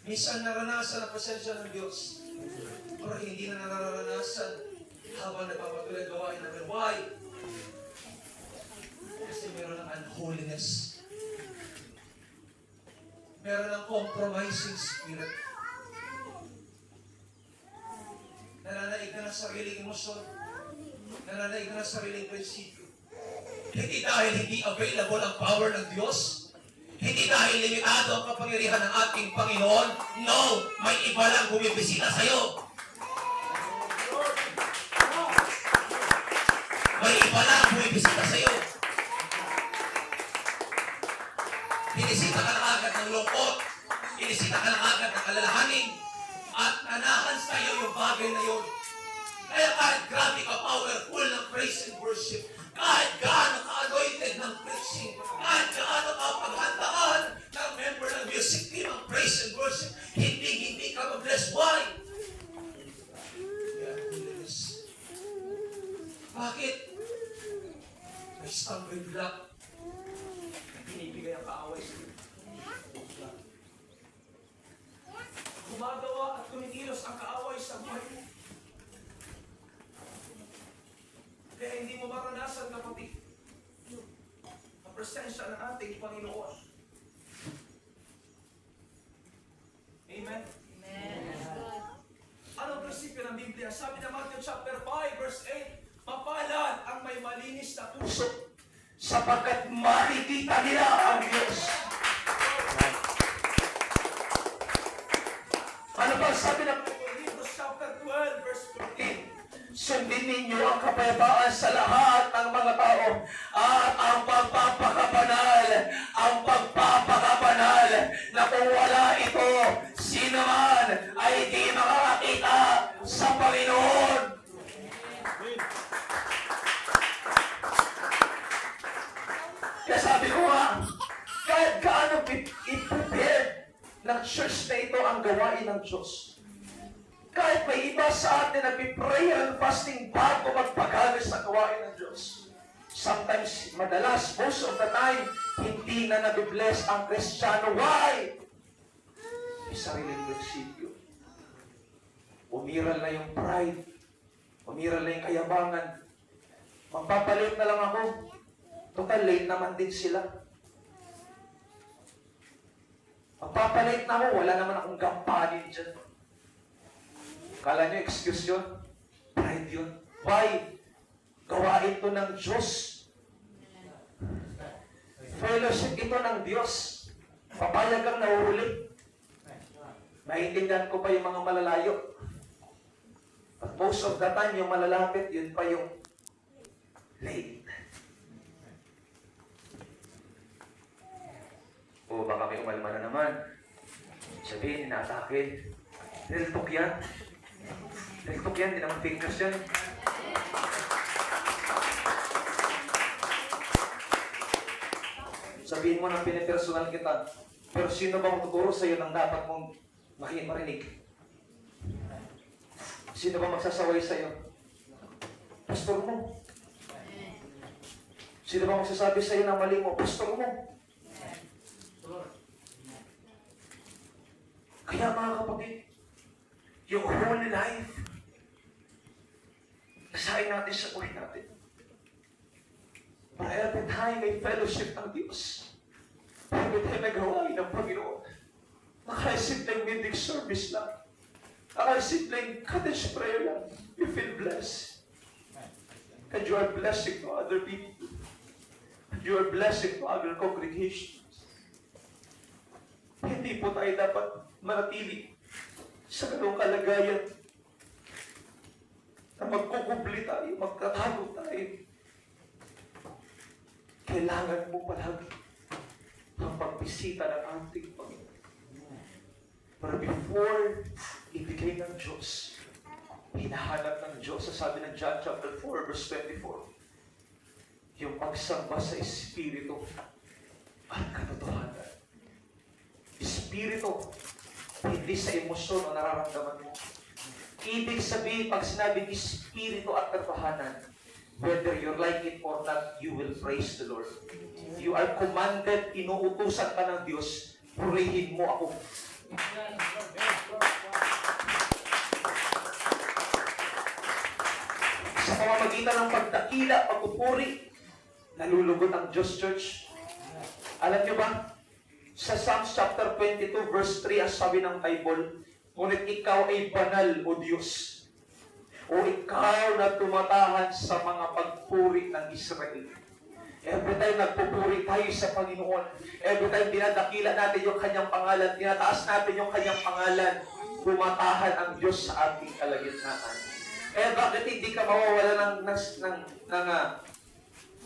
Minsan naranasan ang presensya ng Diyos. Pero hindi na nararanasan habang nagpapatuloy ang gawain namin. Why? Kasi meron ng unholiness. Meron ng compromising spirit. Nananaig ka ng sariling emosyon. Nananaig ka ng sariling prinsipyo. Hindi dahil hindi available ang power ng Diyos. Hindi dahil limitado ang kapangyarihan ng ating Panginoon. No! May iba lang bumibisita sa'yo. May iba lang bumibisita sa'yo. Inisita ka na agad ng lungkot. Inisita ka na agad ng alalahanin. At nanahan sa'yo yung bagay na yun. Kaya kahit grabe ka powerful ng praise and worship, kahit gaano ka-anointed, stumbling block. Binibigay ang kaaway sa iyo. Gumagawa at kumikilos ang kaaway sa buhay mo. Kaya hindi mo maranasan, kapatid, ang presensya ng ating Panginoon. Amen? Anong prinsipyo ng Biblia? Sabi ng Matthew chapter 5, verse 8, mapalad ang may malinis na puso Sapagkat makikita nila ang Diyos. Ano ba sabi ng Hebrews chapter 12, verse 14. Sundin ninyo ang kapayapaan sa lahat ng mga tao at ang pagpapakabanal na kung wala ito, sino man ay di makakakita sa Panginoon. Kaya sabi ko nga, kahit gaano i-prepared ng church na ito ang gawain ng Diyos. Kahit may iba sa atin na prayer and fasting bago magpagalis sa gawain ng Diyos. Sometimes, madalas, most of the time, hindi na nabibless ang Kristiyano. Why? May sariling prinsipyo. Umiral na yung pride. Umiral na yung kayabangan. Magpapalit na lang ako. Total, late naman din sila. Magpapalit na ako, wala naman akong gampanin dyan. Kala nyo excuse yun? Pride yun. Why? Gawain ito ng Diyos. Fellowship ito ng Diyos. Papayag kang nahuhuli. Naiintindihan ko pa yung mga malalayo. But most of the time, yung malalapit, yun pa yung late. O baka may umalma na naman. Sabihin, inaatake. Real talk yan. Real talk yan, di naman fake news yan. Sabihin mo na pinipersonal kita. Pero sino bang tuturo sa'yo ng dapat mong marinig? Sino ba magsasaway sa'yo? Pastor mo. Sino ba magsasabi sa'yo ng mali mo? Pastor mo. Kaya mga kapatid, yung whole life, nasahin natin sa buhay natin. Para every time may fellowship ng Diyos, every time may gawain ng Panginoon, nakasimpleng midweek service lang, nakasimpleng cottage prayer lang, you feel blessed. And you are blessing to other people. And you are blessing to other congregations. Hindi po tayo dapat manatili sa ganung kalagayan na magkukubli tayo, magtatago tayo. Kailangan mo palagi ang pagbisita ng ating Panginoon. Pero before ibigay ng Diyos, hinahanap ng Diyos, sa sabi ng John chapter 4, verse 24, yung pagsamba sa Espiritu at katotohanan. Espiritu, hindi sa emosyon o nararamdaman mo. Ibig sabihin, pag sinabing Espiritu at katotohanan, whether you like it or not, you will praise the Lord. You are commanded, inuutusan ka ng Diyos, purihin mo ako. Sa pamamagitan ng pagdakila, pagpupuri, nalulugod ang Diyos, church. Alam niyo ba? Sa Psalms chapter 22, verse 3, ang sabi ng Bible, ngunit ikaw ay banal, O Diyos. O ikaw na tumatahan sa mga pagpuri ng Israel. Every time nagpupuri tayo sa Panginoon, every time dinadakila natin yung kanyang pangalan, tinataas natin yung kanyang pangalan, tumatahan ang Diyos sa ating kalagitnaan. Bakit hindi ka mawawala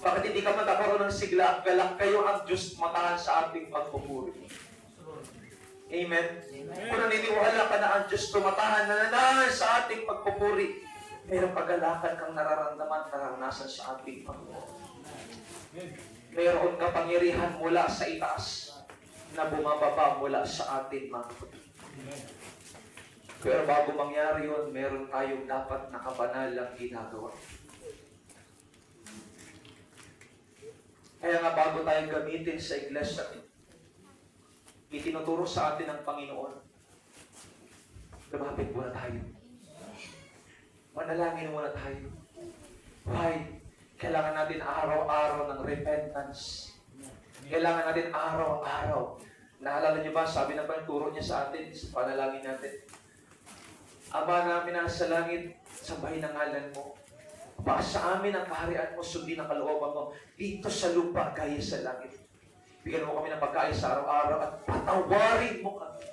bakit hindi ka magkakaroon ng sigla at galak? Kayo ang Diyos tumatahan sa ating pagpupuri. Amen? Kung naniniwala ka na ang Diyos tumatahan na nanahan sa ating pagpupuri, mayroong kagalakan kang nararamdaman, naranasan sa ating Panginoon. Mayroon kapangyarihan mula sa itaas na bumababa mula sa ating mga kapatid. Pero bago mangyari yun, meron tayong dapat nakabanalang ginagawa. Kaya nga bago tayo gamitin sa iglesia, itinuturo sa atin ng Panginoon, lumapit muna tayo. Manalangin muna tayo. Why? Kailangan natin araw-araw ng repentance. Kailangan natin araw-araw. Naalala niyo ba, sabi ng pagturo niya sa atin, sa panalangin natin, Ama namin na sa langit, sambahin ang ngalan mo. Sa amin ang kaharian mo, sundin ang kalooban mo, dito sa lupa, gaya sa langit. Bigyan mo kami ng pagkain sa araw-araw at patawarin mo kami.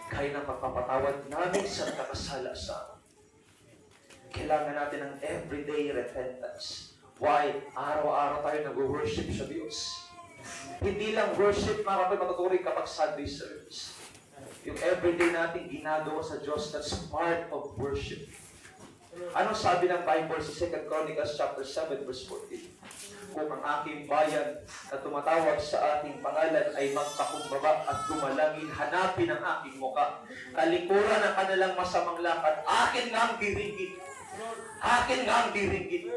Kaya ng pagpapatawad namin sa nakasala sa amin. Kailangan natin ng everyday repentance. Why? Araw-araw tayo nag-worship sa Diyos. Hindi lang worship, mga kapatid, matuturing kapag Sunday service. Yung everyday natin ginagawa sa Diyos, that's part of worship. Anong sabi ng Bible sa 2 Chronicles chapter 7 verse 14? Kung ang aking bayan na tumatawag sa aking pangalan ay magpakumbaba at gumalangin, hanapin ang aking muka. Kalikuran ang kanilang masamang lakad, akin nga ang diringgit. Akin nga ang diringgit.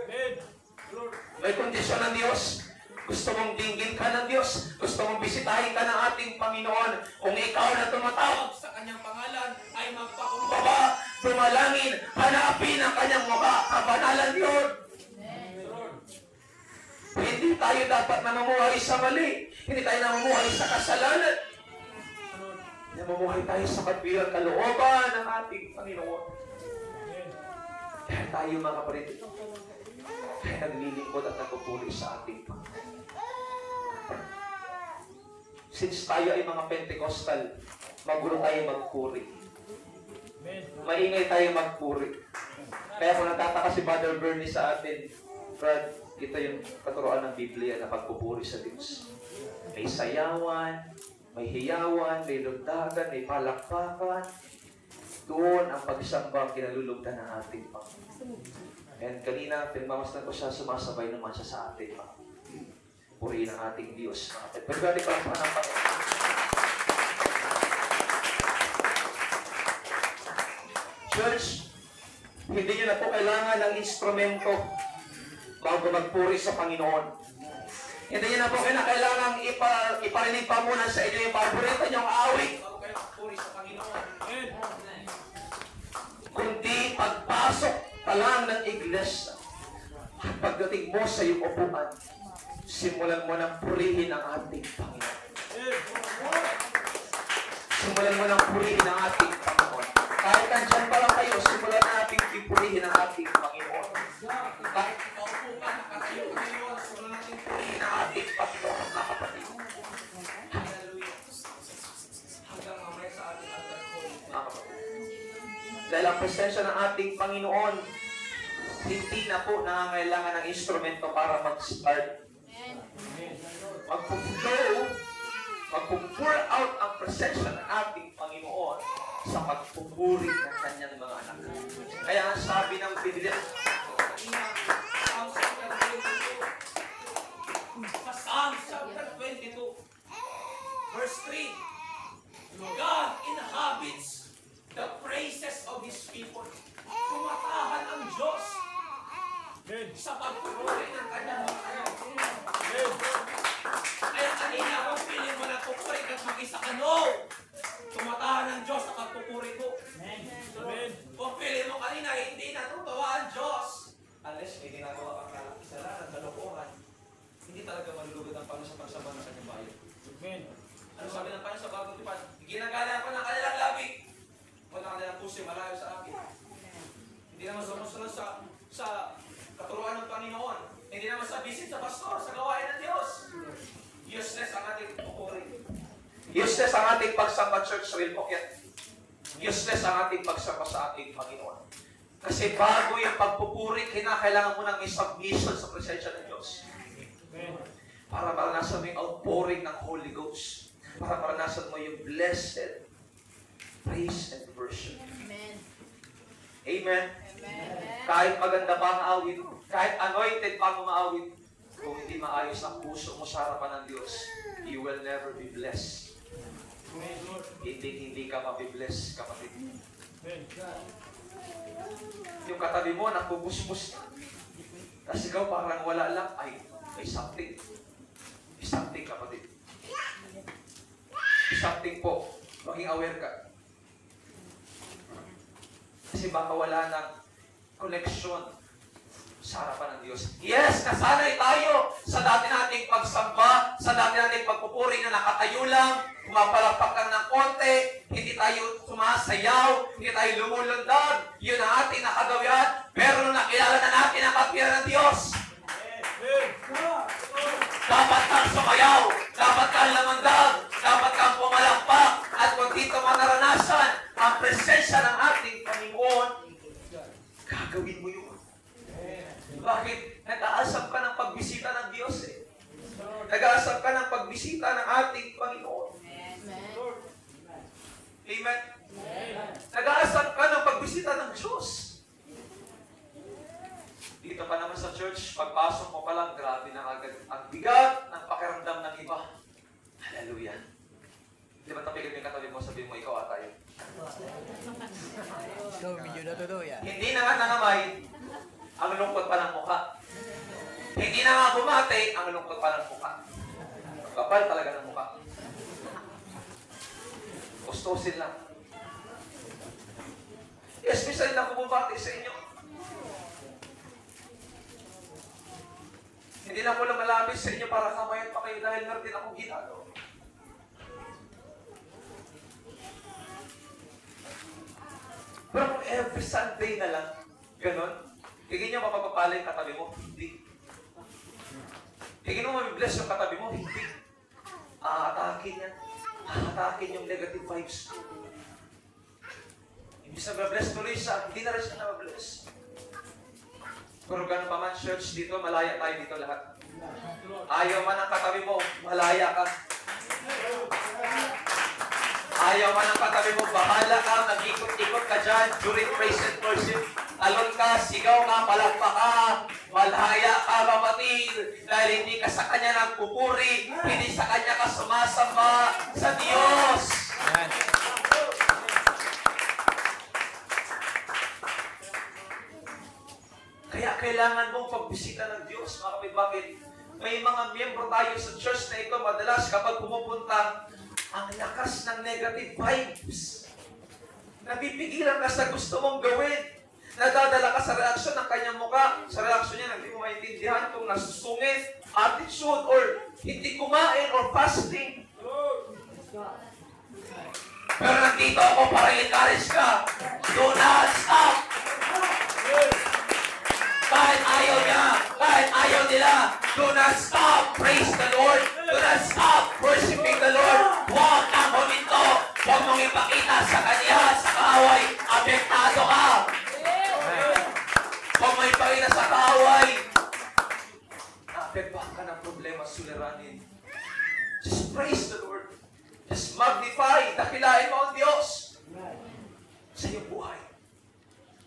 May kondisyon ng Diyos. Gusto mong dinggin ka ng Diyos. Gusto mong bisitahin ka ng ating Panginoon. Kung ikaw na tumatawag sa kanyang pangalan ay magpakumbaba, dumalangin, hanapin ang kanyang mukha. Kabanalan yun. Hindi tayo dapat namumuhay sa mali. Hindi tayo namumuhay sa kasalanan. Namumuhay tayo sa kabilang kalooban ng ating Panginoon. Kaya tayo mga kapatid, kaya naglilingkod at nagpupuli sa ating Panginoon. Since tayo ay mga Pentecostal, magulo tayo magpuri. Maingay tayo magpuri. Kaya kung nagtataka si Brother Bernie sa atin, Brad, ito yung katuroan ng Biblia na pagpupuri sa Diyos. May sayawan, may hiyawan, may lundagan, may palakpakan. Doon ang pagsamba ang kinalulugdan ng ating Panginoon. And kanina, pinagmamasdan ko siya, sumasabay naman siya sa atin. Purihin ang ating Diyos. Pagkali pa ang Panginoon. Church, hindi nyo na po kailangan ng instrumento bago magpuri sa Panginoon. Hindi nyo na po kailangan iparinig pa muna sa inyo yung paborito nyong awit bago kayo magpuri sa Panginoon. Kundi pagpasok pa lang ng iglesia at pagdating mo sa iyong upuan, simulan mo ng purihin ang ating Panginoon. Simulan mo ng purihin ang ating Panginoon. Kahit nandyan pa lang kayo, simulan natin purihin ang ating Panginoon. Kahit paupo ka, nakatayo kayo, simulan natin purihin ang ating Panginoon, mga kapatid. Hallelujah. Hanggang mamaya sa ating altar call, mga kapatid. Dahil ang presensya ng ating Panginoon, hindi na po nangangailangan ng instrumento para mag-start. Magpuplow, magpupur out ang presensya ng ating Panginoon sa pagpupuri ng kanyang mga anak. Kaya ang sabi ng Biblia, sa Psalm chapter 22, verse 3, God inhabits the praises of His people. Tumatahan ang Diyos sa pagpupuri ng kanyang mga anak. Kaya kanina, kung piling mo na pupuri at mag-isa ka, no! Tumatahan ng Diyos sa pagpupuri ko. Kung piling mo kanina, hindi natutuwa ang Diyos. Unless may ginagawa kang kasalanan, kalokohan, hindi talaga malulugod ang Panginoon sa pagsamba ng kanyang bayan. Ano sabi ng Panginoon sa bagong tipan? Ginagala pa ng kanilang labi. O ng kanilang puso, malayo sa akin. Hindi naman sumusunod sa katuruan ng Panginoon. Hindi naman sa visit sa pastor, sa gawain ng Diyos. Useless ang ating pupuri. Useless ang ating pagsamba, church, real po yan. Useless ang ating pagsamba sa ating Panginoon. Kasi bago yung pagpupuri, kinakailangan mo ng may submission sa presensya ng Diyos. Para maranasan mo yung outpouring ng Holy Ghost. Para maranasan mo yung blessed praise and worship. Amen. Amen. Amen. Kahit maganda pa ang awit, kahit anointed pa ang maawit, kung hindi maayos ang puso mo sa harapan ng Diyos, you will never be blessed. Hindi ka mabibless, kapatid. Yung katabi mo, nakubusbus na. Tapos ikaw parang wala lang, ay, may something. Something, kapatid. Something po. Maging aware ka. Kasi baka wala ng connection sa harapan ng Diyos. Yes, nasanay tayo sa dati nating pagsamba, sa dati nating pagpupuri na nakatayo lang, pumapalakpak lang ng konti, hindi tayo sumasayaw, hindi tayo lumulundag. Yun ang ating nakagawian. Pero nung nakilala na natin ang kapira ng Diyos, dapat kang sumayaw, dapat kang lamandag, dapat kang pumalakpak, at kung dito mo naranasan ang presensya ng ating Panginoon, gagawin mo yun. Bakit? Nag-aasap ka ng pagbisita ng Diyos eh. Nag-aasap ka ng pagbisita ng ating Panginoon. Amen? Nag-aasap ka ng pagbisita ng Diyos. Dito pa naman sa church, pagpasok mo pa lang, grabe na agad. Ang bigat ng pakiramdam ng iba. Hallelujah. Di ba tapigan mo yung katabi mo, sabihin mo, ikaw ata yun. Hindi na nga nangamay, ang lungkot pa ng mukha. Hindi na nga bumate, ang lungkot pa ng mukha. Kapal talaga ng mukha. Gustosin lang. Yes, minsan lang bumabati sa inyo. Hindi na ko lang malapit sa inyo para kamayan pa kayo dahil meron din akong ginagawa. Pero kung every Sunday na lang, ganon, higin niyo mapapapala yung katabi mo? Hindi. Higin mo mabibless yung katabi mo? Hindi. Aatakin yan. Aatakin yung negative vibes. Imbis na mabless tuloy siya, hindi na rin siya na mabless. Pero ganun pa man, church, dito, malaya tayo dito lahat. Ayaw man ang katabi mo, malaya ka. Ayaw man ang katabi mo, bahala ka, nag-ikot-ikot ka dyan during praise and worship. Talon ka, sigaw ka, palakpak ka, malaya ka, kapatid, dahil hindi ka sa Kanya nagpupuri, hindi sa Kanya ka sumasamba sa Diyos. Kaya kailangan mong pagbisita ng Diyos, mga kapatid. Bakit? May mga miyembro tayo sa church na ito, madalas kapag pumupunta, ang lakas ng negative vibes. Napipigilan ka sa gusto mong gawin. Nadadala ka sa reaksyon ng kanyang mukha. Sa reaksyon niya, hindi mo maintindihan kung nasusungit, attitude, or hindi kumain, or fasting. Pero nandito ako para i-encourage ka. Do not stop! Kahit ayaw niya, kahit ayaw nila, do not stop! Praise the Lord! Do not stop worshiping the Lord! Huwag kang huminto! Huwag mong ipakita sa Kanya, sa kaaway, apektado ka! Huwag mong ipakita sa kaaway, naapektuhan ka ng problema, suliranin. Just praise the Lord. Just magnify, dakilain mo ang Diyos sa iyong buhay.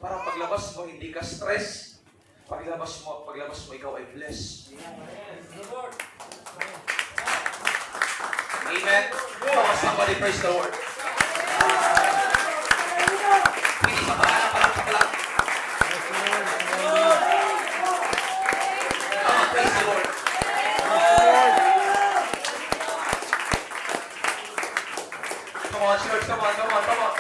Para paglabas mo, hindi ka stress. Paglabas mo, ikaw ay blessed. Amen. Come on, somebody praise the Lord. Hindi sa paraan, palakpak lang. Come on, praise the Lord. Come on, church, come on, come on, come on.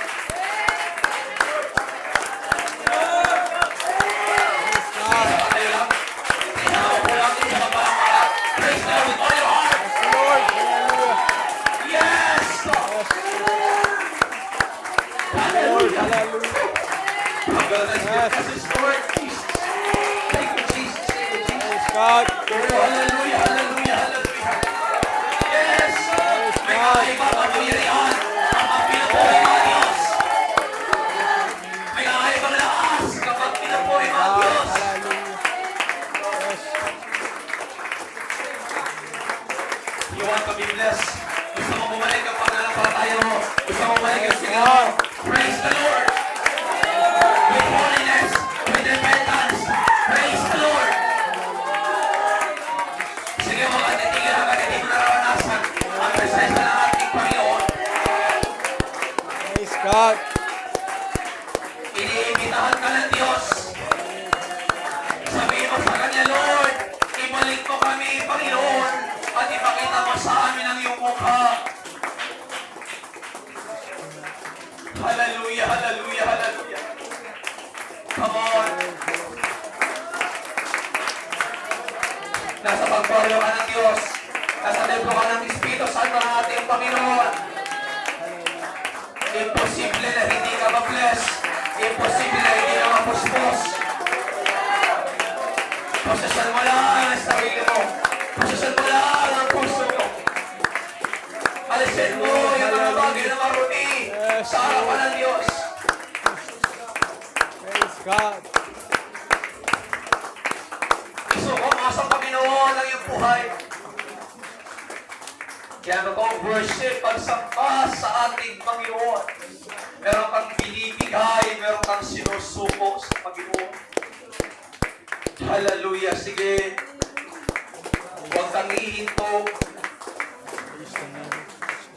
God. Hallelujah, hallelujah, hallelujah. Yes! May kakaiba kapangyarihan ang pinupuhay mga Diyos. May kakaibang lakas kapag pinupuhay mga Diyos. You want to be blessed? Gusto mo bumalik ang pananampalataya mo? Gusto mo bumalik ang sigaw? Praise the Lord! With holiness, with repentance, praise the Lord! Sige mga katitigil hanggang hindi mo naranasan ang presensya ng ating Panginoon. Praise God. Iniimbitahan ka ng Diyos. Sabihin mo sa Kanya, Lord, ibalik mo kami, Panginoon, at ipakita Ipakita mo sa amin ang iyong mukha. Hallelujah, hallelujah, hallelujah. Come on. Nasa pagpapalo ka ng Diyos. Nasa templo ka ng Espiritu Santo ng ating Panginoon. Imposible na hindi ka ma-bless. Imposible na hindi ka mapuspos. Posesyon mo lang ang sarili mo. Posesyon mo lang ang puso mo. Alisin mo yung mga bagay na maruti sa harapan ng Diyos. Praise God. Isuko mo sa Panginoon ang iyong buhay. Kaya kung worship, pagsamba sa ating Panginoon. Meron kang binibigay, meron kang sinusuko sa Panginoon. Hallelujah. Sige. Huwag kang ihinto.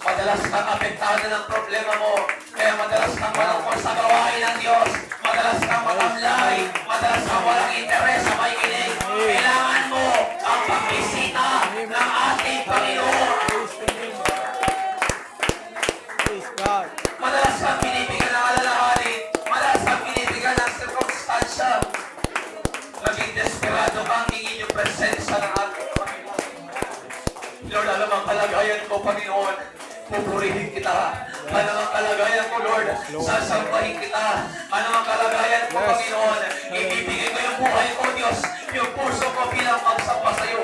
Madalas kang apektado ng problema mo. Kaya madalas kang malungkot sa gawain ng Diyos. Madalas kang matamlay. Madalas kang walang interes sa makikinig. Kailangan mo ang pagbisita ng ating Panginoon. Praise God. Madalas kang binibigyan ng alalahanin. Madalas kang binibigyan ng sirkumstansya. Maging desperado kang hingin yung presensya ng ating Panginoon. Lord, alam ang kalagayan ko, Panginoon. Pupurihin kita. Ano ang kalagayan ko, Lord? Sasambahin kita. Ano ang kalagayan ko, Panginoon? Ibibigay ko yung buhay ko, Diyos. Yung puso ko bilang magsamba sa iyo.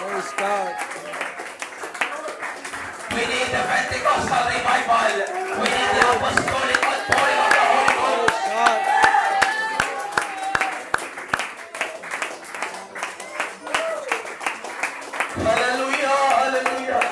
Praise God. We need the Pentecostal revival. We need the apostolic outpouring of the Holy Ghost. God. Hallelujah! Hallelujah!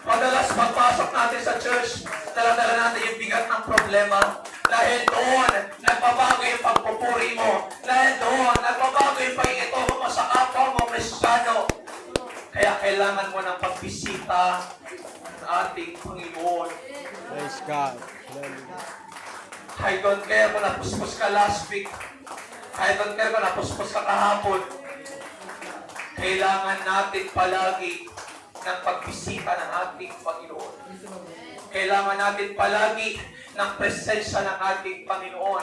Madalas pagpasok natin sa church, dala-dala natin yung bigat ng problema. Dahil doon, nagbabago yung pagpupuri mo. Dahil doon, nagbabago yung pag-iitomo mo sa kapwa mo, Kristiyano. Kaya kailangan mo ng pagbisita ng ating Panginoon. Praise God. Hallelujah. I don't care kung napuspos ka last week. I don't care kung napuspos ka kahapon. Kailangan natin palagi ng pagbisita ng ating Panginoon. Kailangan natin palagi ng presensya ng ating Panginoon.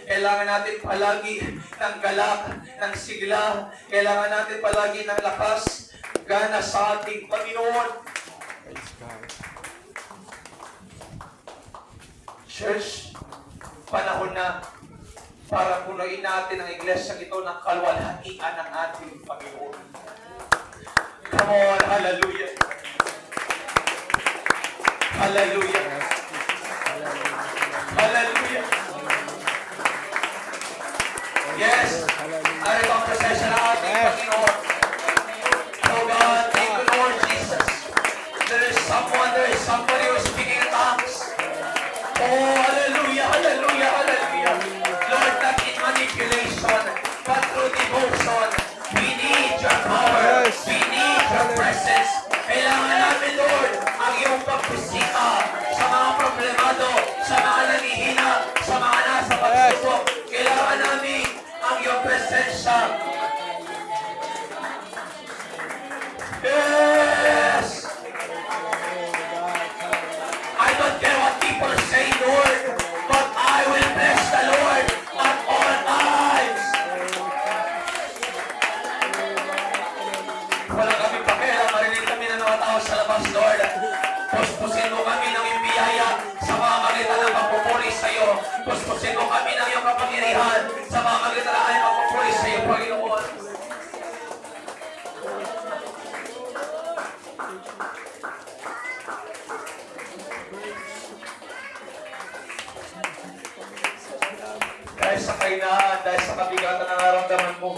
Kailangan natin palagi ng galak, ng sigla. Kailangan natin palagi ng lakas, gana sa ating Panginoon. Praise God. Church, panahon na para punuin natin ang iglesia ito ng kalwalhatian ng ating Panginoon. Come on, hallelujah. Hallelujah. Hallelujah. Yes, narito ang presensya ng ating Panginoon. Oh God, thank you, Lord Jesus. There is somebody who is speaking in tongues. Oh, hallelujah, hallelujah, hallelujah. Lord, not in manipulation, but through devotion. We need your power. We need your presence. Kailangan namin, Lord, ang iyong pagbisita sa mga problemado, sa mga nanihina, sa mga nasa pagsubok. Kailangan namin ang iyong presensya. Yes! I don't care what people say, Lord, but I will bless the Lord at all times. Wala kami pakialam, marinig kami ng mga tao sa labas, Lord. Puspusin mo kami ng iyong biyaya sa mga magitan ng pagpupuri sa iyo. Puspusin mo kami ng iyong kapangyarihan sa mga magitan ng pagpupuri sa iyo, Panginoon. Dahil sa kainahan, dahil sa kabigatan ng naramdaman mo,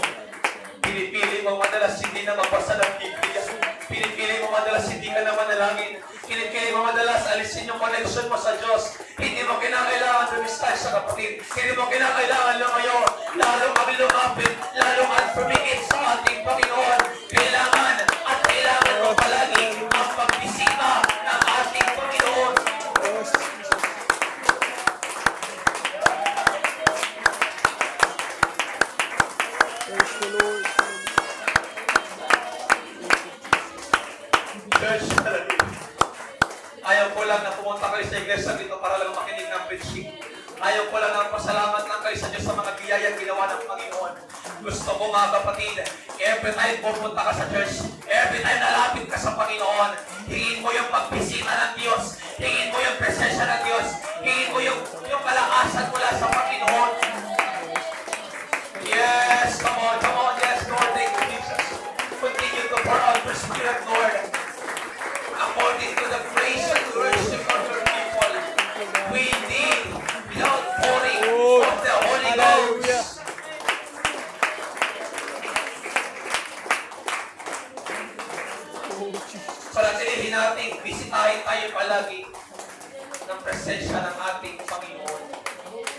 pinipili mo madalas hindi na mabasa ng Biblia. Pinipili mo madalas hindi ka na manalangin. Pinipili mo madalas alisin yung connection mo sa Diyos. Hindi mo kinakailangan lumistay sa kapatid. Hindi mo kinakailangan lumayo. Lalo kami lumapit, lalo kami pumikit sa ating Panginoon. Kailangan at kailangan mo palagi ang pagbisita ng ating Panginoon. Praise the Lord. gusto ko mga kapatid, every time pupunta ka sa church, every time nalapit ka sa Panginoon, hingin mo yung pagbisita ng Diyos, hingin mo yung presensya ng Diyos, hingin mo yung kalakasan mula sa Panginoon. Yes, come on, yes, Lord, thank you, Jesus. Continue to pour out your Spirit, Lord, according to the grace and worship of your people. We need the outpouring of the Holy Hallelujah. Ghost. Palatilihin natin, bisitahin tayo palagi ng presensya ng ating Panginoon.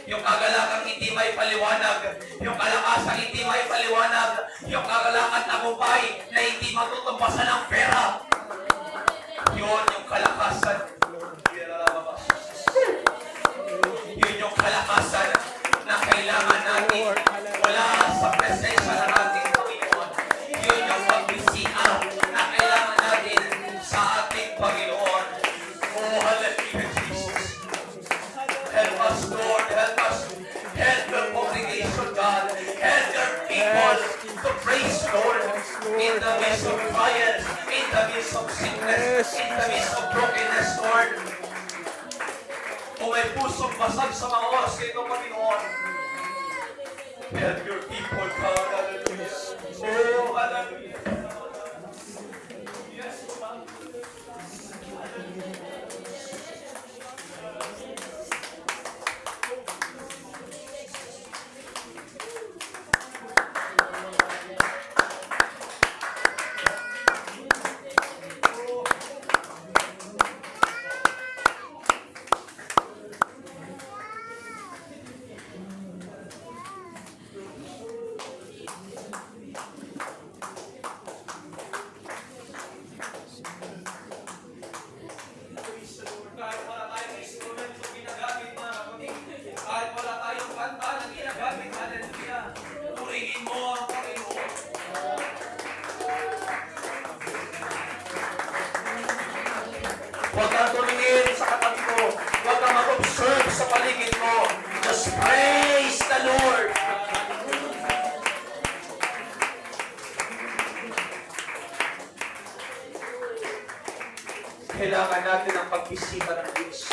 Yung kagalakang hindi may paliwanag, yung kalakasang hindi may paliwanag, yung kagalakang tagumpay na hindi matutumpasan ng pera. Yun yung kalakasan. Yun yung kalakasan na kailangan natin wala sa presensya ng ating Panginoon. Yun yung pagbisita na kailangan natin sa ating Panginoon. Oh, hallelujah, Jesus. Help us, Lord. Help us. Help your congregation, God. Help your people to praise, Lord, in the midst of trials, in the midst of sickness, in the midst of brokenness, Lord. Kung may pusong basag sa mga oras kayo, Panginoon, help your people, God. Hallelujah. Oh, hallelujah. Yes, Lord. Kahit wala tayong instrumento ginagamit, mga kapatid, kahit wala tayong kanta na ginagamit, hallelujah, purihin mo ang Panginoon. Huwag kang tumingin sa katabi mo. Huwag kang mag-observe sa paligid mo. Just praise the Lord. Kailangan natin ang pagbisita ng Diyos.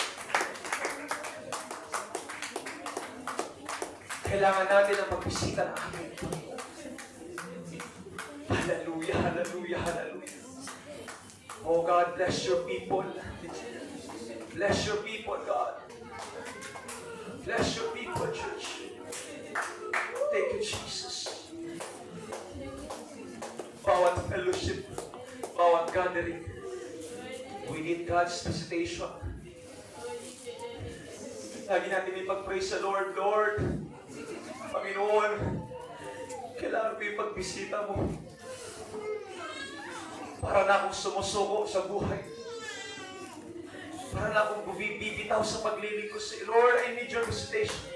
Kailangan natin ang pagbisita ng ating Panginoon. Hallelujah, hallelujah, hallelujah. Oh God, bless your people. Bless your people, God. Bless your people, church. Thank you, Jesus. Bawat fellowship, bawat gathering, we need God's visitation. Lagi natin may pag-praise sa Lord. Lord, Panginoon, kailangan ko yung pagbisita mo. Para na akong sumusuko sa buhay. Para na akong bibitaw sa paglilingkod sa iyo. Lord, I need your visitation.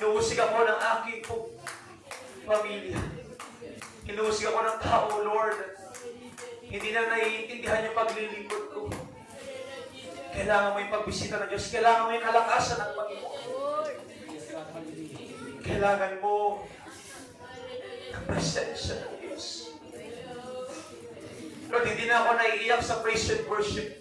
Inuusig ako ng aking pamilya. Inuusig ako ng tao, Lord. Hindi na naiintindihan yung paglilingkod ko. Kailangan mo yung pagbisita ng Diyos. Kailangan mo yung kalakasan ng Panginoon. Kailangan mo ang presensya ng Diyos. Lord, hindi na ako naiiyak sa praise and worship.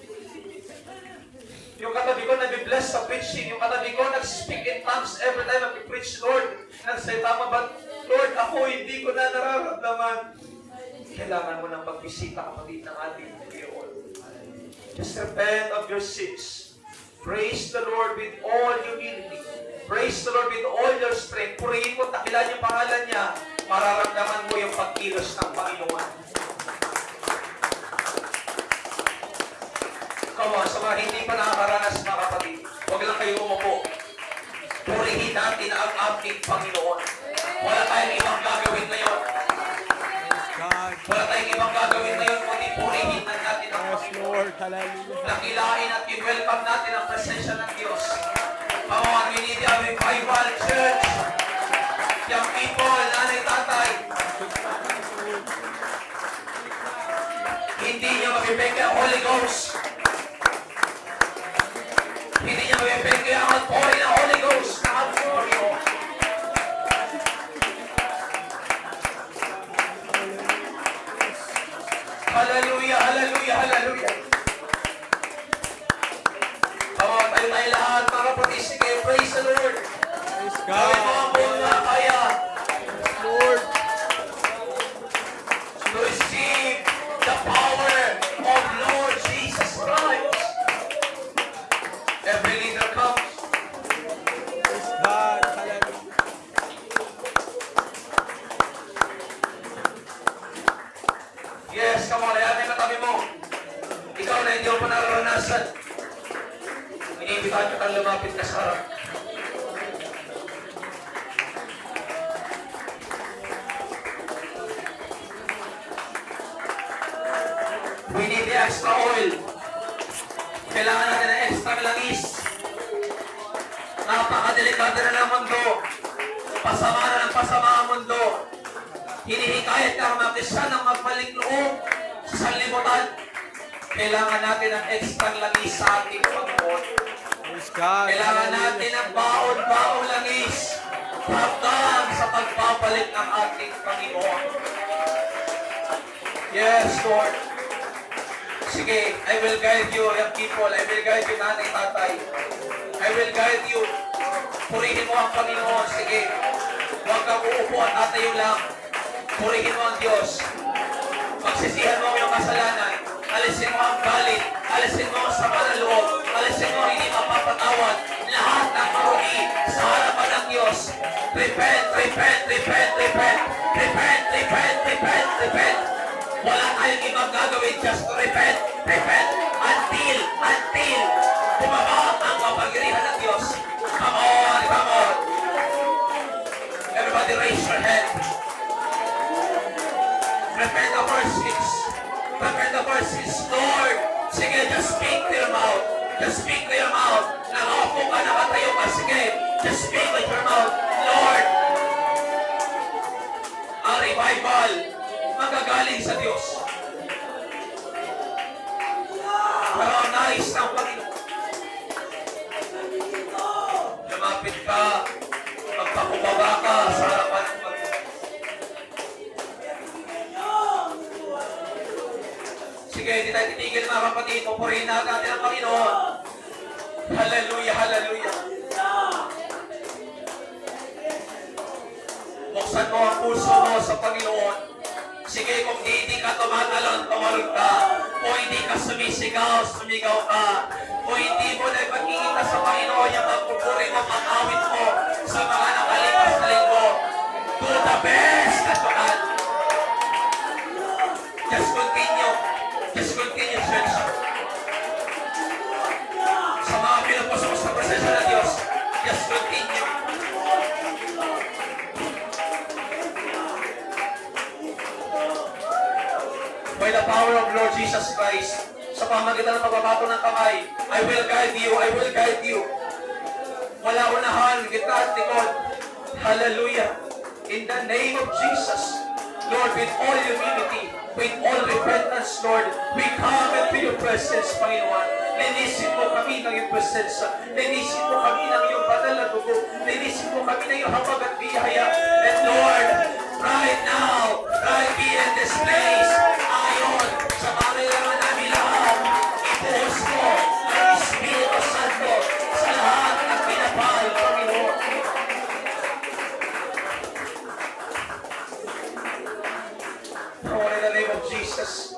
Yung katabi ko nag-bless sa preaching. Yung katabi ko nag-speak in tongues every time I preach, Lord. Nagsalita mo ba? Lord, ako hindi ko na nararamdaman. Kailangan mo ng pagbisita, kapatid, ng ating Panginoon. Just repent of your sins. Praise the Lord with all humility. Praise the Lord with all your strength. Purihin mo, takilan yung pangalan niya. Mararamdaman mo yung pagkilos ng Panginoon. Come on, sa mga hindi pa nakakaranas, mga kapatid, huwag lang kayo umupo. Purihin natin ang ating Panginoon. Wala tayong ibang gagawin ngayon. Wala tayong ibang gagawin ngayon, kundi purihin na natin ang Yes, Panginoon. Lord. Hallelujah. Nakilain at i-welcome natin ang presensya ng Diyos. Come on, we need a revival, church. Young people, nanay, tatay. Hindi niyo mabibigay ang Holy Ghost. Hindi niyo mabibigay ang outpouring ng Holy Ghost. Hallelujah, hallelujah, hallelujah. Come on, tayo lahat, mga kapatid. Sige, praise the Lord. Praise Gawin mo ang God. buong na kaya Lord. to receive the power of Lord Jesus Christ. Every leader comes. Praise God. Hallelujah. Yes, come on, ayan yung katabi mo. Ikaw na hindi mo pa nararanasan. Iniimbitahan kitang lumapit ka sa harap. We need the extra oil. Kailangan natin ng extra langis. Napakadelikado na ng mundo. Pasama na ng pasama ang mundo. Hinihikayat ka makisan ng magbalik loob sa sanlibutan. Kailangan natin ng extra langis sa ating Panginoon. Praise God. Kailangan natin ng baon-baong langis hanggang sa pagbabalik ng ating Panginoon. Yes, Lord. Sige, I will guide you, young people. I will guide you, nanay, tatay. I will guide you. Purihin mo ang Panginoon. Sige. Huwag kang uupo at tatayo lang. Purihin mo ang Diyos. Pagsisihan mo ang iyong kasalanan. Alisin mo ang galit. Alisin mo ang sama na loob. Alisin mo ang hindi mapapatawad. Lahat ng marumi sa harapan ng Diyos. Repent, repent, repent, repent. Repent, repent, repent, repent. Wala tayong ibang gagawin, just to repent, repent, until bumaba ang kapangyarihan ng Diyos. Come on, come on. Everybody raise your hand. Repent the verse 6. Repent the verse 6. Lord, sige, just speak to your mouth. Just speak to your mouth. Nakaupo ka, nakatayo ka, sige. Just speak with your mouth. Lord, ang revival magagaling sa Diyos. Pero ang nais ng Panginoon, lumapit ka, magpakubaba ka sa harapan ng Panginoon. Sige, hindi tayo titigil mga kapatid. Pupurihin natin ang Panginoon. Hallelujah, hallelujah. Buksan mo ang puso mo sa Panginoon. Sige, kung hindi ka tumatalon ka. Kung hindi ka sumigaw ka. Kung hindi mo na ipagkikita sa Panginoon yung magpupuri mo, mag-awit mo sa mga nakalipas na linggo. Do the best that you can. Just continue. Just continue, church. Sa mga pinagpasok sa presensya ng Diyos, just continue. By the power of Lord Jesus Christ, sa pamagitan ng pagbabato ng kamay, I will guide you, I will guide you. Wala unahan, gitna at likod. Hallelujah. In the name of Jesus, Lord, with all humility, with all repentance, Lord, we come into your presence, Panginoon. Linisin mo kami ng iyong presensya. Linisin mo kami ng iyong banal na dugo. Linisin mo kami ng iyong habag at biyaya. And Lord, right now, right here in this place, ayon sa pangailangan namin lahat, ibuhos mo ang Espiritu Santo sa lahat ng pinapal, Panginoon. Lord, in the name of Jesus,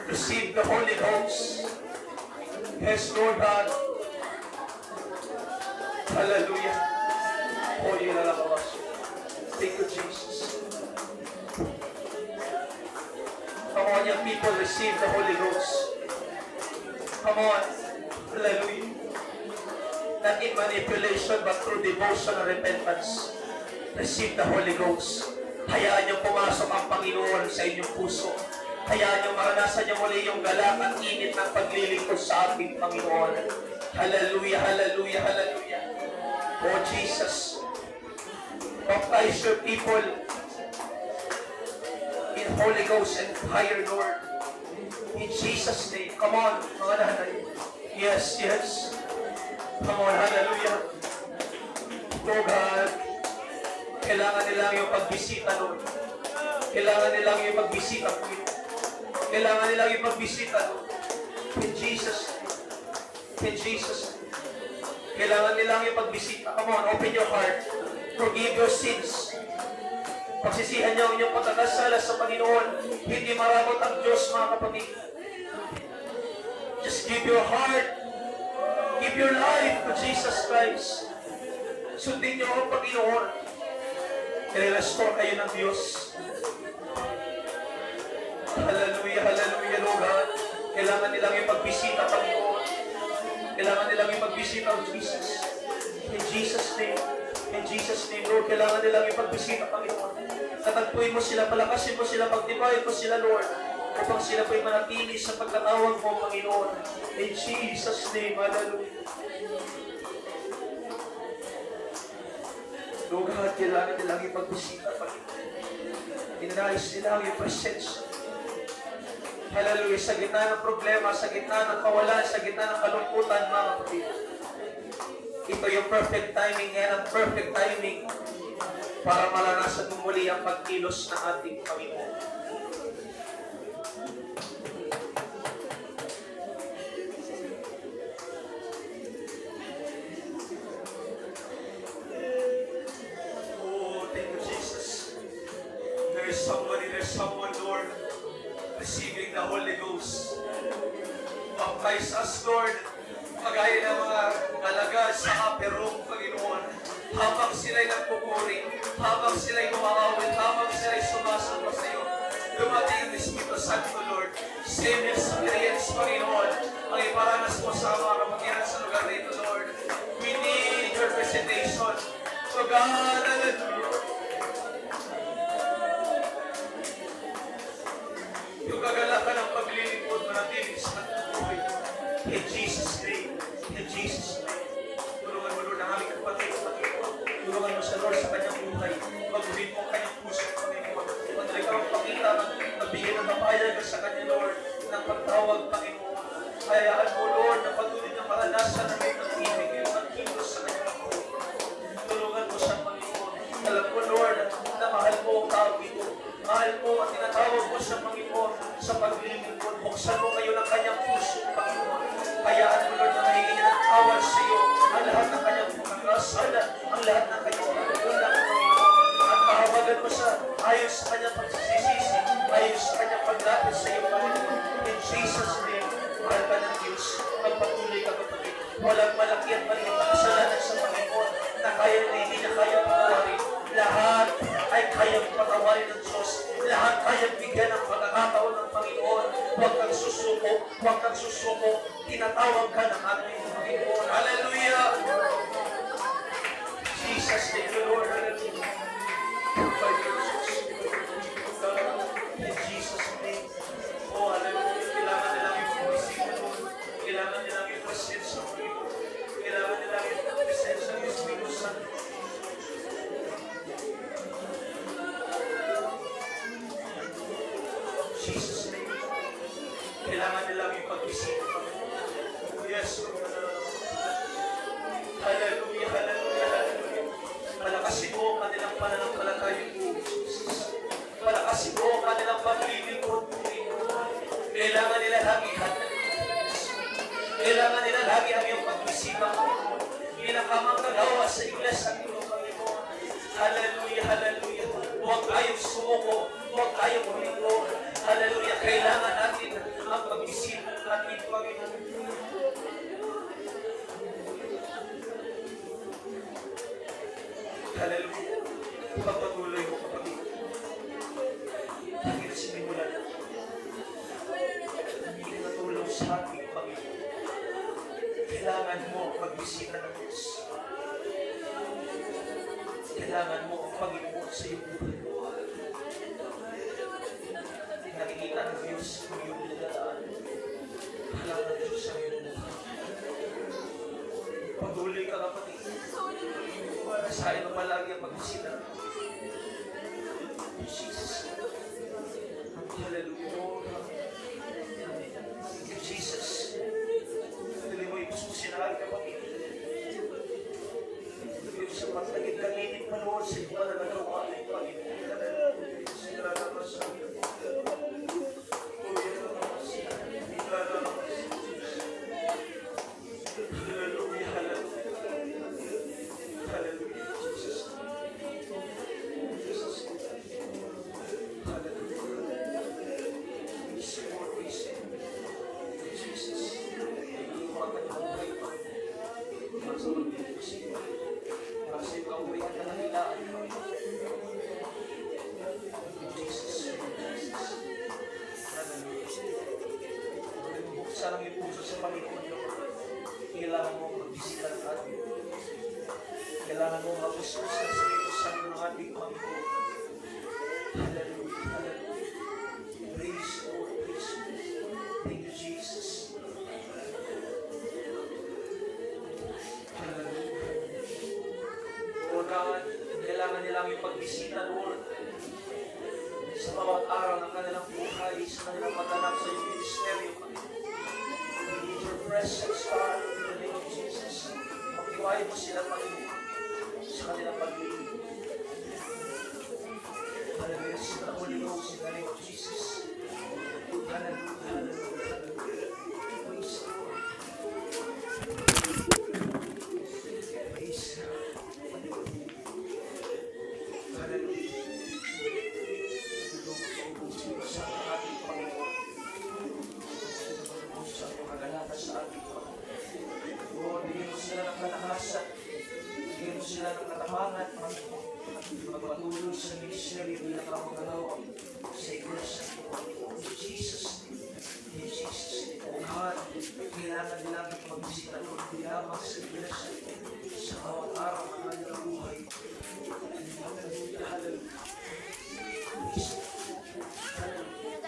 receive the Holy Ghost. Yes, Lord God. Hallelujah. Holy na labawas. Thank you, Jesus. Come on, young people, receive the Holy Ghost. Come on. Hallelujah. Not in manipulation, but through devotion and repentance. Receive the Holy Ghost. Hayaan niyong pumasok ang Panginoon sa inyong puso. Hayaan niyong maranasan niyo muli yung galak at init ng paglilingkod sa ating Panginoon. Hallelujah, hallelujah, hallelujah. Oh Jesus, baptize your people in Holy Ghost and fire, Lord. In Jesus' name. Come on, mga nanay. Yes, yes. Come on, hallelujah. Oh God, kailangan nilang yung pagbisita, Lord. Kailangan nilang yung pagbisita, Panginoon. Kailangan nilang ipagbisita. In Jesus' name. In Jesus' name. Kailangan nilang ipagbisita. Come on, open your heart. Forgive your sins. Pagsisihan niyo ang inyong pagkakasala sa Panginoon. Hindi maramot ang Diyos, mga kapatid. Just give your heart. Give your life to Jesus Christ. Sundin niyo ang Panginoon. I-restore kayo ng Diyos. Hallelujah, hallelujah, Lord God. Kailangan nilang ipagbisita, Panginoon. Kailangan nilang ipagbisita ang Jesus. In Jesus' name. In Jesus' name, Lord. Kailangan nilang ipagbisita, Panginoon. Tatagpuin mo sila, palakasin mo sila, pagtibayin mo sila, Lord. Upang sila po'y manatili sa pagkatawag mo, Panginoon. In Jesus' name, hallelujah. Lord God, kailangan nilang ipagbisita, Panginoon. Inanayos nila ang iyong presensya. Hallelujah. Sa gitna ng problema, sa gitna ng kawalan, sa gitna ng kalungkutan, mga kapatid. Ito yung perfect timing, yan ang perfect timing para maranasan mo muli ang pagkilos ng ating Panginoon. Oh, thank you, Jesus. There's someone, Lord, receiving the Holy Ghost. Baptize us, Lord, kagaya ng mga alagad sa aperong, Panginoon. Habang sila'y nagpupuri, habang sila'y umaawit, habang sila'y sumasamba sa iyo, dumating ang Espiritu Santo, Lord. Same experience, Panginoon, ang iparanas mo sa mga kapatiran sa lugar nito, Lord. We need your visitation. So God, hallelujah. Yung kagalakan ng paglilingkod, manatiling sa buhay. In Jesus' name. In Jesus' name. Tulungan mo, Lord, ang aming kapatid. Tulungan mo sa Lord sa kanyang buhay. Maguhin mo ang kanyang puso, Panginoon. Pag ikaw ang pakita, magbigay ng mapayag sa kanya, Lord, ng pagtawag, Panginoon. Hayaan mo, Lord, na patuloy na maranasan na may pag-ibig, yung pagkilos sa kanyang buhay. Tulungan mo siya, Panginoon. Alam ko, Lord, na mahal mo ang tao ito. Mahal mo at tinatawag mo siya, Panginoon, sa paglilingkod. Buksan mo kayo ng kanyang puso, Panginoon. Hayaan mo, Lord, na mahigin niya ng awal sa iyo ang lahat ng kanyang pagkakasala, ang lahat ng kanyang pagkukulang, Panginoon. At kahawagan mo siya ayon sa kanyang pagsisisi, ayon sa kanyang paglapit sa iyo, Panginoon. In Jesus' name, mahal ka ng Diyos. Magpatuloy ka, kapatid. Walang malaki at maliit na kasalanan sa Panginoon na kaya na hindi na kaya patawarin. Lahat ay kayang patawarin ng Diyos. Lahat kayang bigyan ng pagkakataon ng Panginoon. Huwag kang susuko. Huwag kang susuko. Tinatawag ka ng ating Panginoon. Hallelujah! Jesus, thank you, Lord. Hallelujah. Provide your Jesus. In Jesus' name. Oh, hallelujah. Kailangan nilang yung pumisita, Lord. Kailangan nilang yung presensya ng Panginoon. Kailangan nilang yung presensya ng Espiritu Santo. Jesus' name. Kailangan nilang yung pagbisita. Yes, Lord. Hallelujah, hallelujah, hallelujah. Palakasin mo ang kanilang pananampalataya, Jesus. Palakasin mo ang kanilang paglilingkod. Kailangan nila lagi Kailangan nila lagi ang iyong pagbisita. Pinakamang kagawa sa iglesia ng iyong Panginoon. Hallelujah, hallelujah. Huwag tayong sumuko. Huwag tayong huminto. Hallelujah. Kailangan natin ang pagbisita ng ating Panginoon. Hallelujah. Pagpatuloy mo, kapatid. Panginoon, sinimulan. Hindi natulong sa ating Panginoon. Kailangan mo ang pagbisita ng Diyos. Kailangan mo ang Panginoon sa iyong buhay. Nakikita ng Diyos kung iyong pinagdadaan. Kailangan ng Diyos sa iyong buhay. Patuloy ka, kapatid. Sa'yo na palagi ang pagbisita ng Jesus. Hallelujah. Thank you, Jesus. Tuloy mo ipususinahal ka, kapatid. Tuloy mo sa paglagit-gagitin pa noon sa iyong pananagawa ng Panginoon. Hallelujah. Sinara naman sa iyo. magbisita, Lord. Sa bawat araw ng kanilang buhay, sa kanilang pagganap sa iyong ministeryo, we need your presence, God, in the name of Jesus. Pag-iwain mo sila, Panginoon, sa kanilang paglilingkod. Hallelujah, sa the Holy Ghost, in the name of Jesus. Hallelujah, hallelujah, hallelujah. Praise the Lord. Praise God. Hallelujah. Sa ating Panginoon. Sa pagkagalata sa ating Panginoon. Lord, bigyan mo sila ng kalakasan. Bigyan mo sila ng katapangan, Panginoon. Magpatuloy sa ministry bilang kamagalaw sa iglesia. In Jesus' name. In Jesus' name. O God, kailangan nila natin magbisita Lord, hindi lamang sa iglesia. Sa bawat araw ng kanilang buhay. Hallelujah, hallelujah. Praise God. Hallelujah.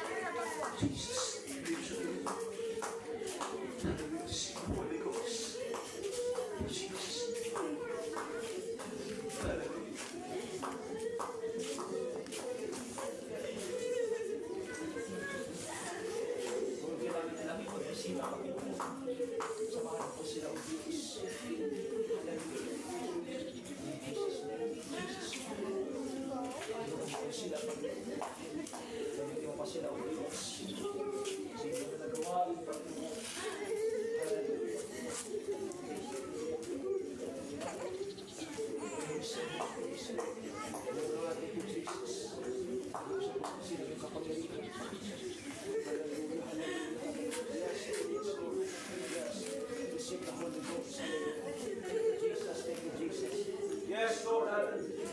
Jesus, praise the Lord. Hallelujah. Sing the Holy Ghost. In Jesus' name. Hallelujah. Lord, kailangan nila namin magbisita kami. Samahan po sila o Diyos. Hallelujah. In Jesus' name. In Jesus' name. Lord, po sila Panginoon. Gamitin mo pa sila o Diyos. Kasi hindi mo nagawa ang Panginoon. Hallelujah. Praise the Lord. Praise the Lord. Lord, thank you, Jesus. Sila yung kapangyarihan. Hallelujah. Hallelujah. Yes, yes, Lord. Yes. Receive the Holy Ghost. Hallelujah. Jesus, thank you, Jesus. Yes, Lord. Hallelujah.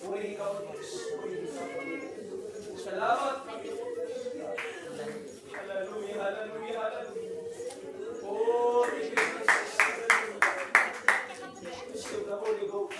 Purihin ka, Diyos. Purihin ka, Panginoon. Salamat, Panginoon. Hallelujah, hallelujah, hallelujah. Oh, thank you, Jesus. Hallelujah. Receive the Holy Ghost.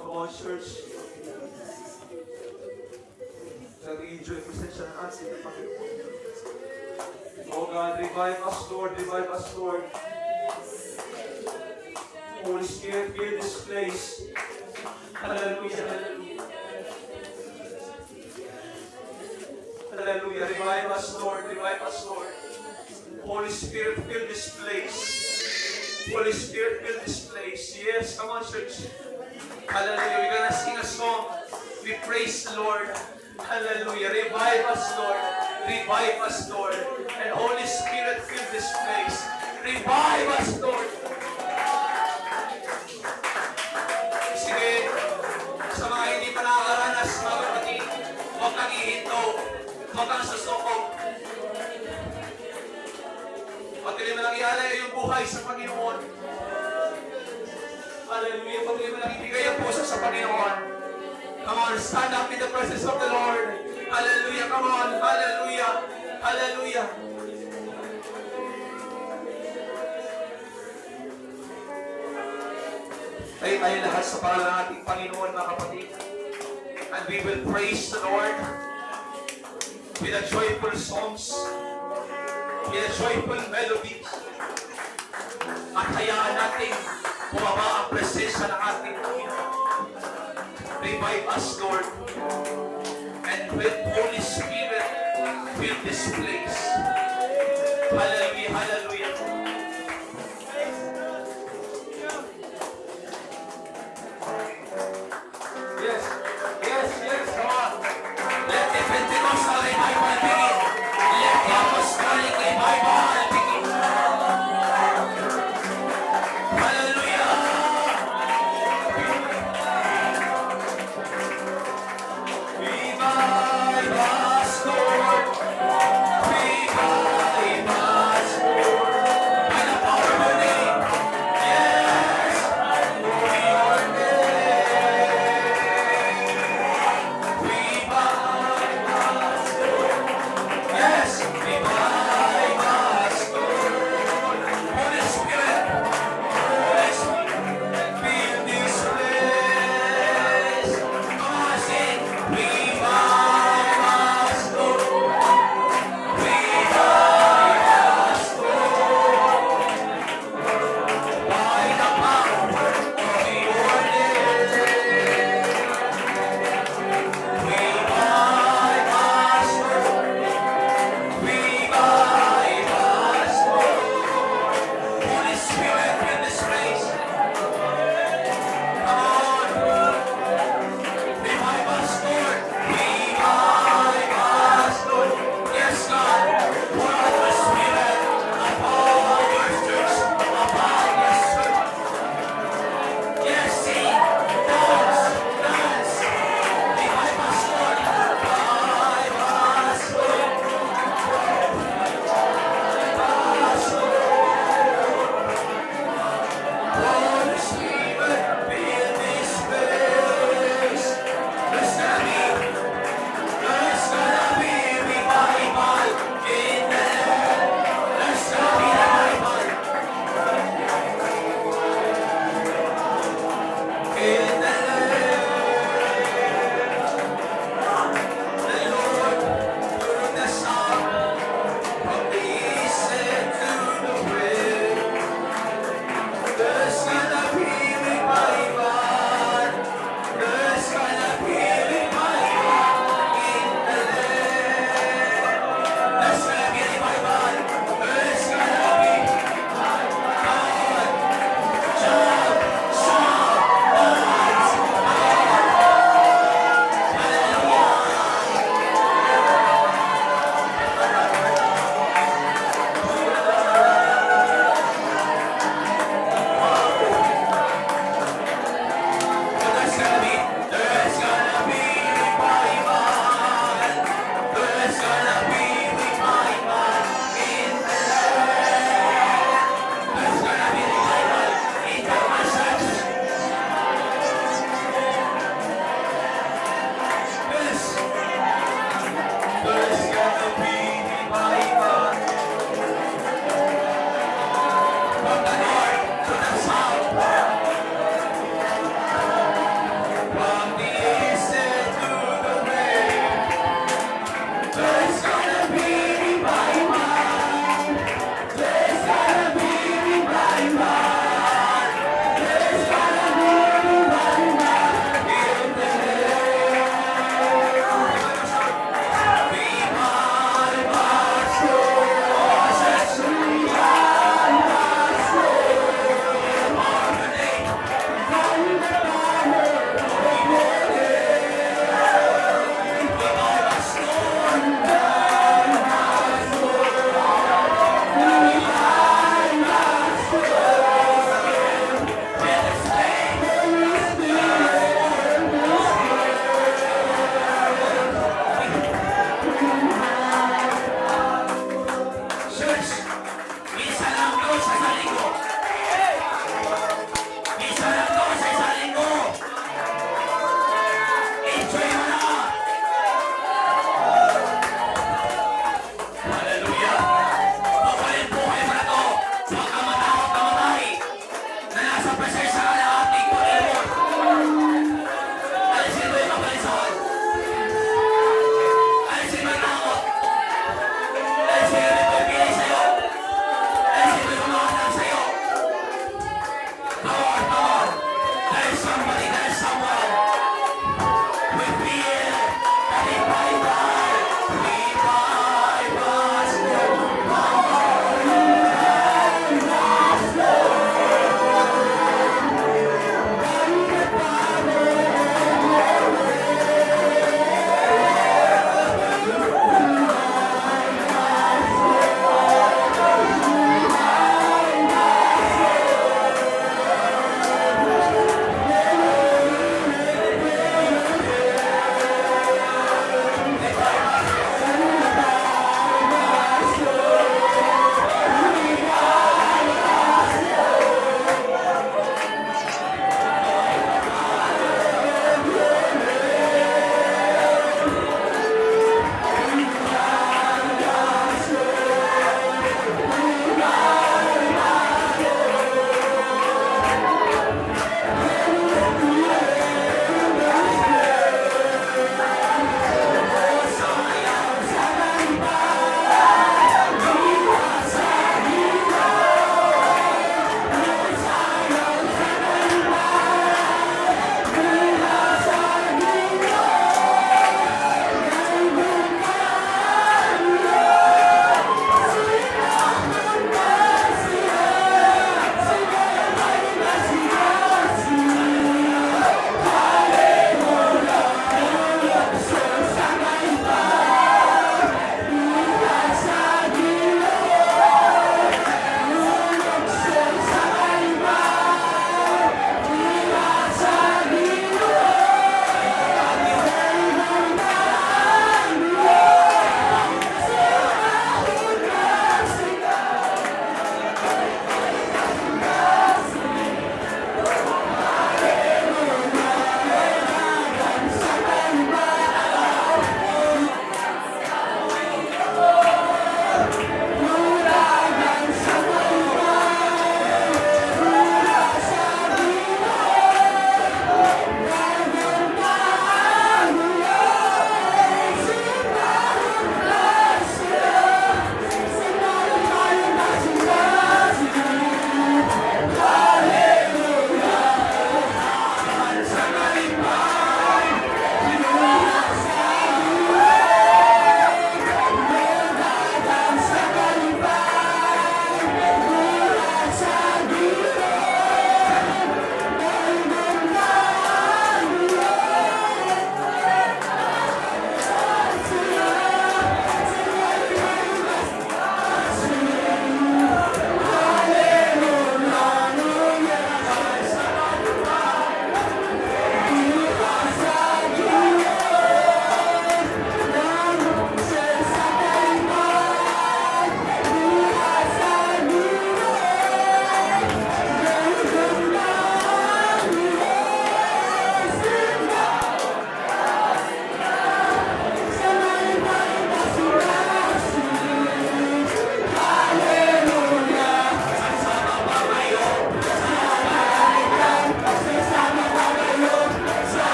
Come on, church. Nag-enjoy yung presensya ng ating Panginoon. Oh God, revive us, Lord. Revive us, Lord. Holy Spirit, fill this place. Hallelujah, hallelujah. Hallelujah. Revive us, Lord. Revive us, Lord. Holy Spirit, fill this place. Holy Spirit, fill this place. Yes, come on, church. Hallelujah. We're gonna sing a song. We praise the Lord. Hallelujah. Revive us, Lord. Revive us, Lord. And Holy Spirit, fill this place. Revive us, Lord. Sige, sa mga hindi pa nakakaranas, mga kapatid, huwag kang ihinto. Huwag kang susukog. Patuloy mo lang ialay yung buhay sa Panginoon. Hallelujah. Patuloy mo lang ibigay ang puso sa Panginoon. Come on, stand up in the presence of the Lord. Hallelujah. Come on. Hallelujah. Hallelujah. Tayo tayo lahat sa pangalan ng ating Panginoon, mga kapatid. And we will praise the Lord with a joyful songs, with a joyful melodies. At hayaan natin bumaba ang presensya ng ating Panginoon. Revive us, Lord. And with Holy Spirit, fill this place. Hallelujah, hallelujah. Yes, yes, yes, come on. Let the Pentecostal revival begin. Let the apostolic revival begin. Hallelujah.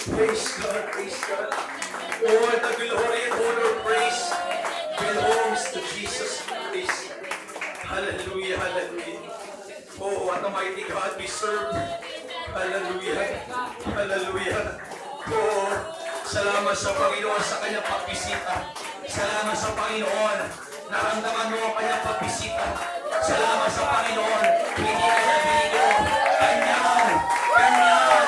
Praise God, praise God. All the glory and honor, praise belongs to Jesus Christ. Hallelujah, hallelujah. Oh, what a mighty God we serve. Hallelujah, hallelujah. Oh, salamat sa Panginoon sa kanyang pagbisita. Salamat sa Panginoon. Naramdaman mo ang kanyang pagbisita. Salamat sa Panginoon. Hindi ka niya binigo. Kanyan, kanyan.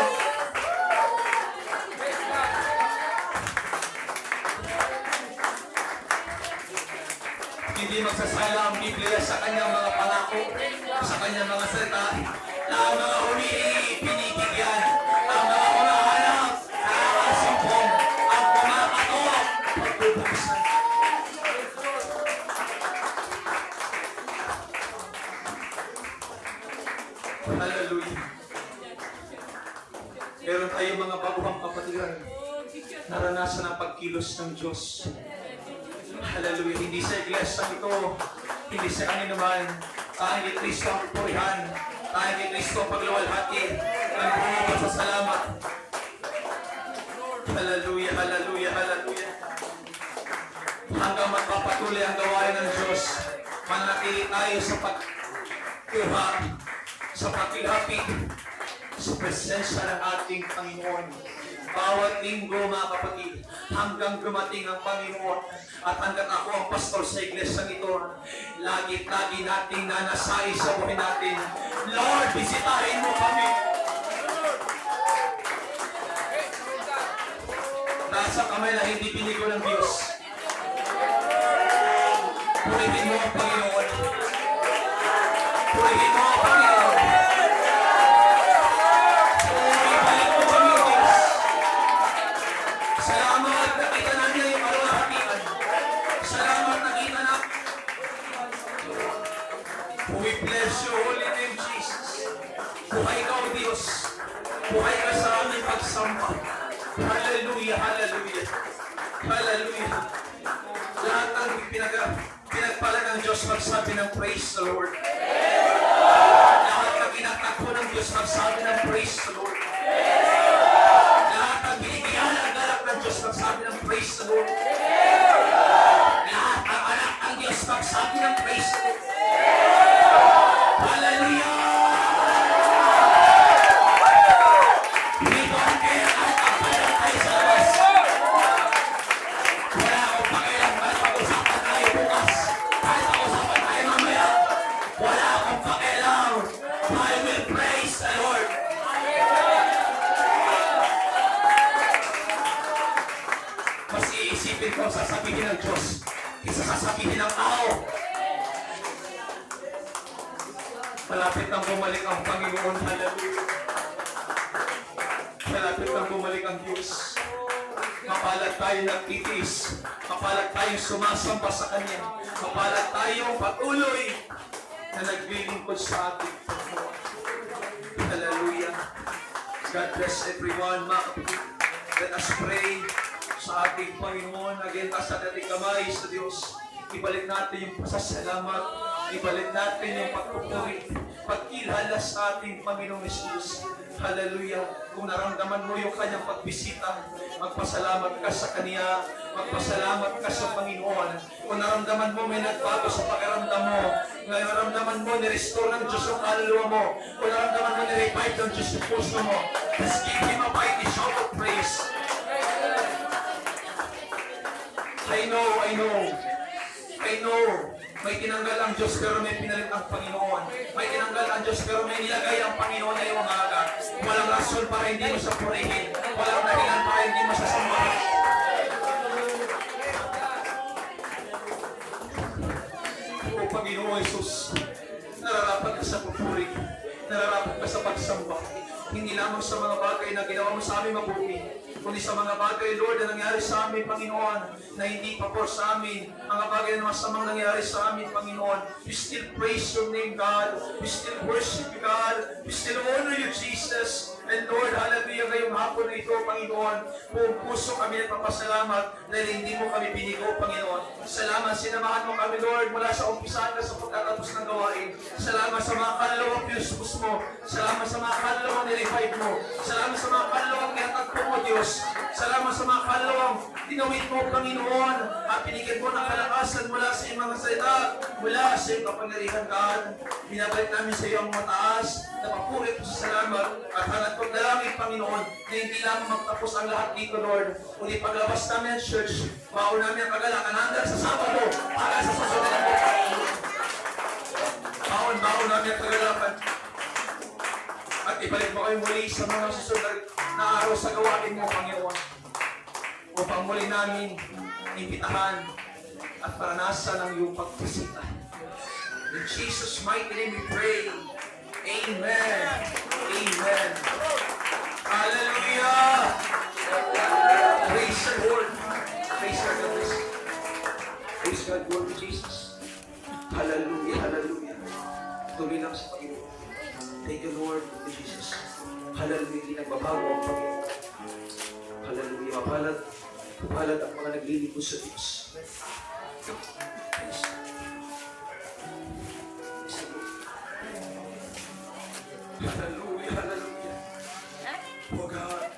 Hindi magsasala ang Biblia sa kanyang mga pangako, sa kanyang mga salita, na ang mga humihingi, pinibigyan, ang mga humahanap, nakakasumpong, ang kumakatok, pagbubuksan. Hallelujah. Meron tayong mga baguhang kapatiran, naranasan ang pagkilos ng Diyos. Hallelujah. Hindi sa iglesia ito, hindi sa kanino man, tayong kay Kristo ang purihan, tayong kay Kristo ang pagluwalhati, ang bumaba sa salamat. Hallelujah, hallelujah, hallelujah. Hanggang magpapatuloy ang gawain ng Diyos, manatili tayo sa pagkuha, sa pagkilapit, sa presensya ng ating Panginoon. Bawat linggo, mga kapatid, hanggang dumating ang Panginoon at hanggang ako ang pastor sa iglesia nito, lagi-lagi nating nanasay sa buhay natin. Lord, bisitahin mo kami. Nasa kamay na hindi binigo ng Diyos. Purihin mo ang Panginoon. Purihin mo ang Panginoon. Ibalik mo kami, Diyos. Salamat, nakita natin yung kalawahatian. Salamat, nakita na. We bless your holy name, Jesus. Buhay ka, O Diyos. Buhay ka sa aming pagsamba. Hallelujah, hallelujah. Hallelujah. Lahat ng pinagpala ng Diyos magsabi ng praise the Lord. Lahat ng kinatakbo ng Diyos magsabi ng praise the Lord. Lahat ng binigyan ng galak ng Diyos magsabi ng praise the Lord. Lahat ng anak ng Diyos magsabi ng praise the Lord. Hallelujah! Dito ang kaya ang kapalan tayo sa labas. Wala akong pakialam kahit pag-usapan tayo bukas. Kahit pag-usapan tayo mamaya. Wala akong pakialam. I will praise the Lord. Mas iisipin ko sasabihin ng Diyos kaysa sasabihin ng tao. Malapit nang bumalik ang Panginoon. Hallelujah. Malapit nang bumalik ang Diyos. Mapalad tayo nagtitiis. Mapalad tayong sumasamba sa Kanya. Mapalad tayong patuloy na naglilingkod sa ating Panginoon. Hallelujah. God bless everyone, mga kapatid. Let us pray sa ating Panginoon. Again, taas natin kamay sa Diyos. Ibalik natin yung pasasalamat. Ibalik natin yung pagpupuri. Pagkilala sa ating Panginoong Jesus. Hallelujah. Kung naramdaman mo yung kanyang pagbisita, magpasalamat ka sa Kanya. Magpasalamat ka sa Panginoon. Kung naramdaman mo may nagbago sa pakiramdam mo, kung naramdaman mo ni-restore ng Diyos yung kaluluwa mo, kung naramdaman mo ni-revive ng Diyos yung puso mo, just give Him a mighty shout of praise. I know, may tinanggal ang Diyos pero may pinalit ang Panginoon. May tinanggal ang Diyos pero may nilagay ang Panginoon na iyong umaga. Walang rason para hindi mo sa purihin. Walang dahilan para hindi mo sa sambahan. O Panginoon Jesus, nararapat ka sa pupuri. Nararapat ka sa pagsamba. Hindi lamang sa mga bagay na ginawa mo sa amin mabuti, kundi sa mga bagay, Lord, na nangyari sa amin, Panginoon, na hindi pa po sa amin, mga bagay na masamang nangyari sa amin, Panginoon. We still praise your name, God. We still worship you, God. We still honor you, Jesus. And Lord, hallelujah, ngayong hapon na ito, Panginoon, buong puso kami nagpapasalamat dahil hindi mo kami binigo, Panginoon. Salamat, sinamahan mo kami, Lord, mula sa umpisa hanggang sa pagtatapos ng gawain. Salamat sa mga kalawang pinusbus mo. Salamat sa mga kalawang nirevive mo. Salamat sa mga kalawang kinatagpo mo, Diyos. Tinawid mo, Panginoon, at binigyan mo ng kalakasan mula sa iyong mga salita, mula sa iyong kapangyarihan, God. Binabalik namin sa iyo ang mataas na papuri at salamat at hangat kong dalangin, Panginoon, na hindi lamang magtapos ang lahat dito, Lord. Kundi paglabas namin ang church, baon namin ang kagalakan hanggang sa Sabado para sa susunod na buhay. Baon namin ang kagalakan. At ibalik mo kayo muli sa mga susunod na araw sa gawain mo, Panginoon. Upang muli namin imbitahan at maranasan ang iyong pagbisita. In Jesus' mighty name we pray. Amen. Amen. Hallelujah. Praise the Lord. Praise God. Praise God, Lord Jesus. Hallelujah. Hallelujah. Tuloy lang sa Panginoon. Thank you, Lord, Jesus. Hallelujah. Hindi nagbabago ang Panginoon. Hallelujah. Mapalad ang mga naglilingkod sa Diyos. Praise God. Hallelujah, hallelujah. Oh God. God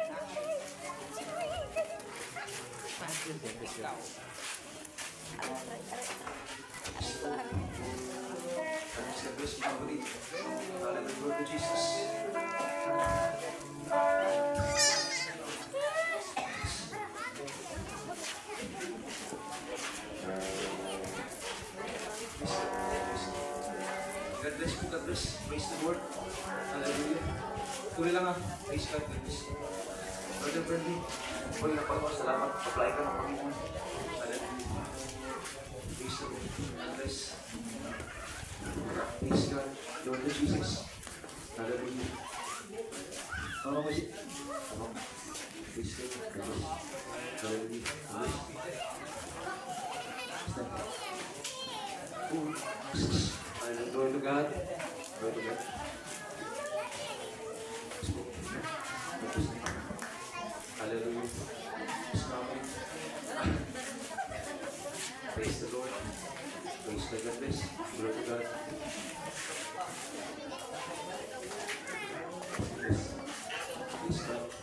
bless you, everybody. Hallelujah, Lord Jesus. God bless you, God bless. Praise the Lord. Hallelujah. Tuloy lang praise God, God bless. Brother Bernie, huwag na pagkakas. Salamat. Apply ka ng Panginoon. Hallelujah. Praise the Lord. God bless. Praise God. Lord Jesus. Hallelujah. Tama mo siya? Tama. Praise God. God bless. Hallelujah. God bless. Oh, Jesus. Hallelujah. Glory to God. Glory to God.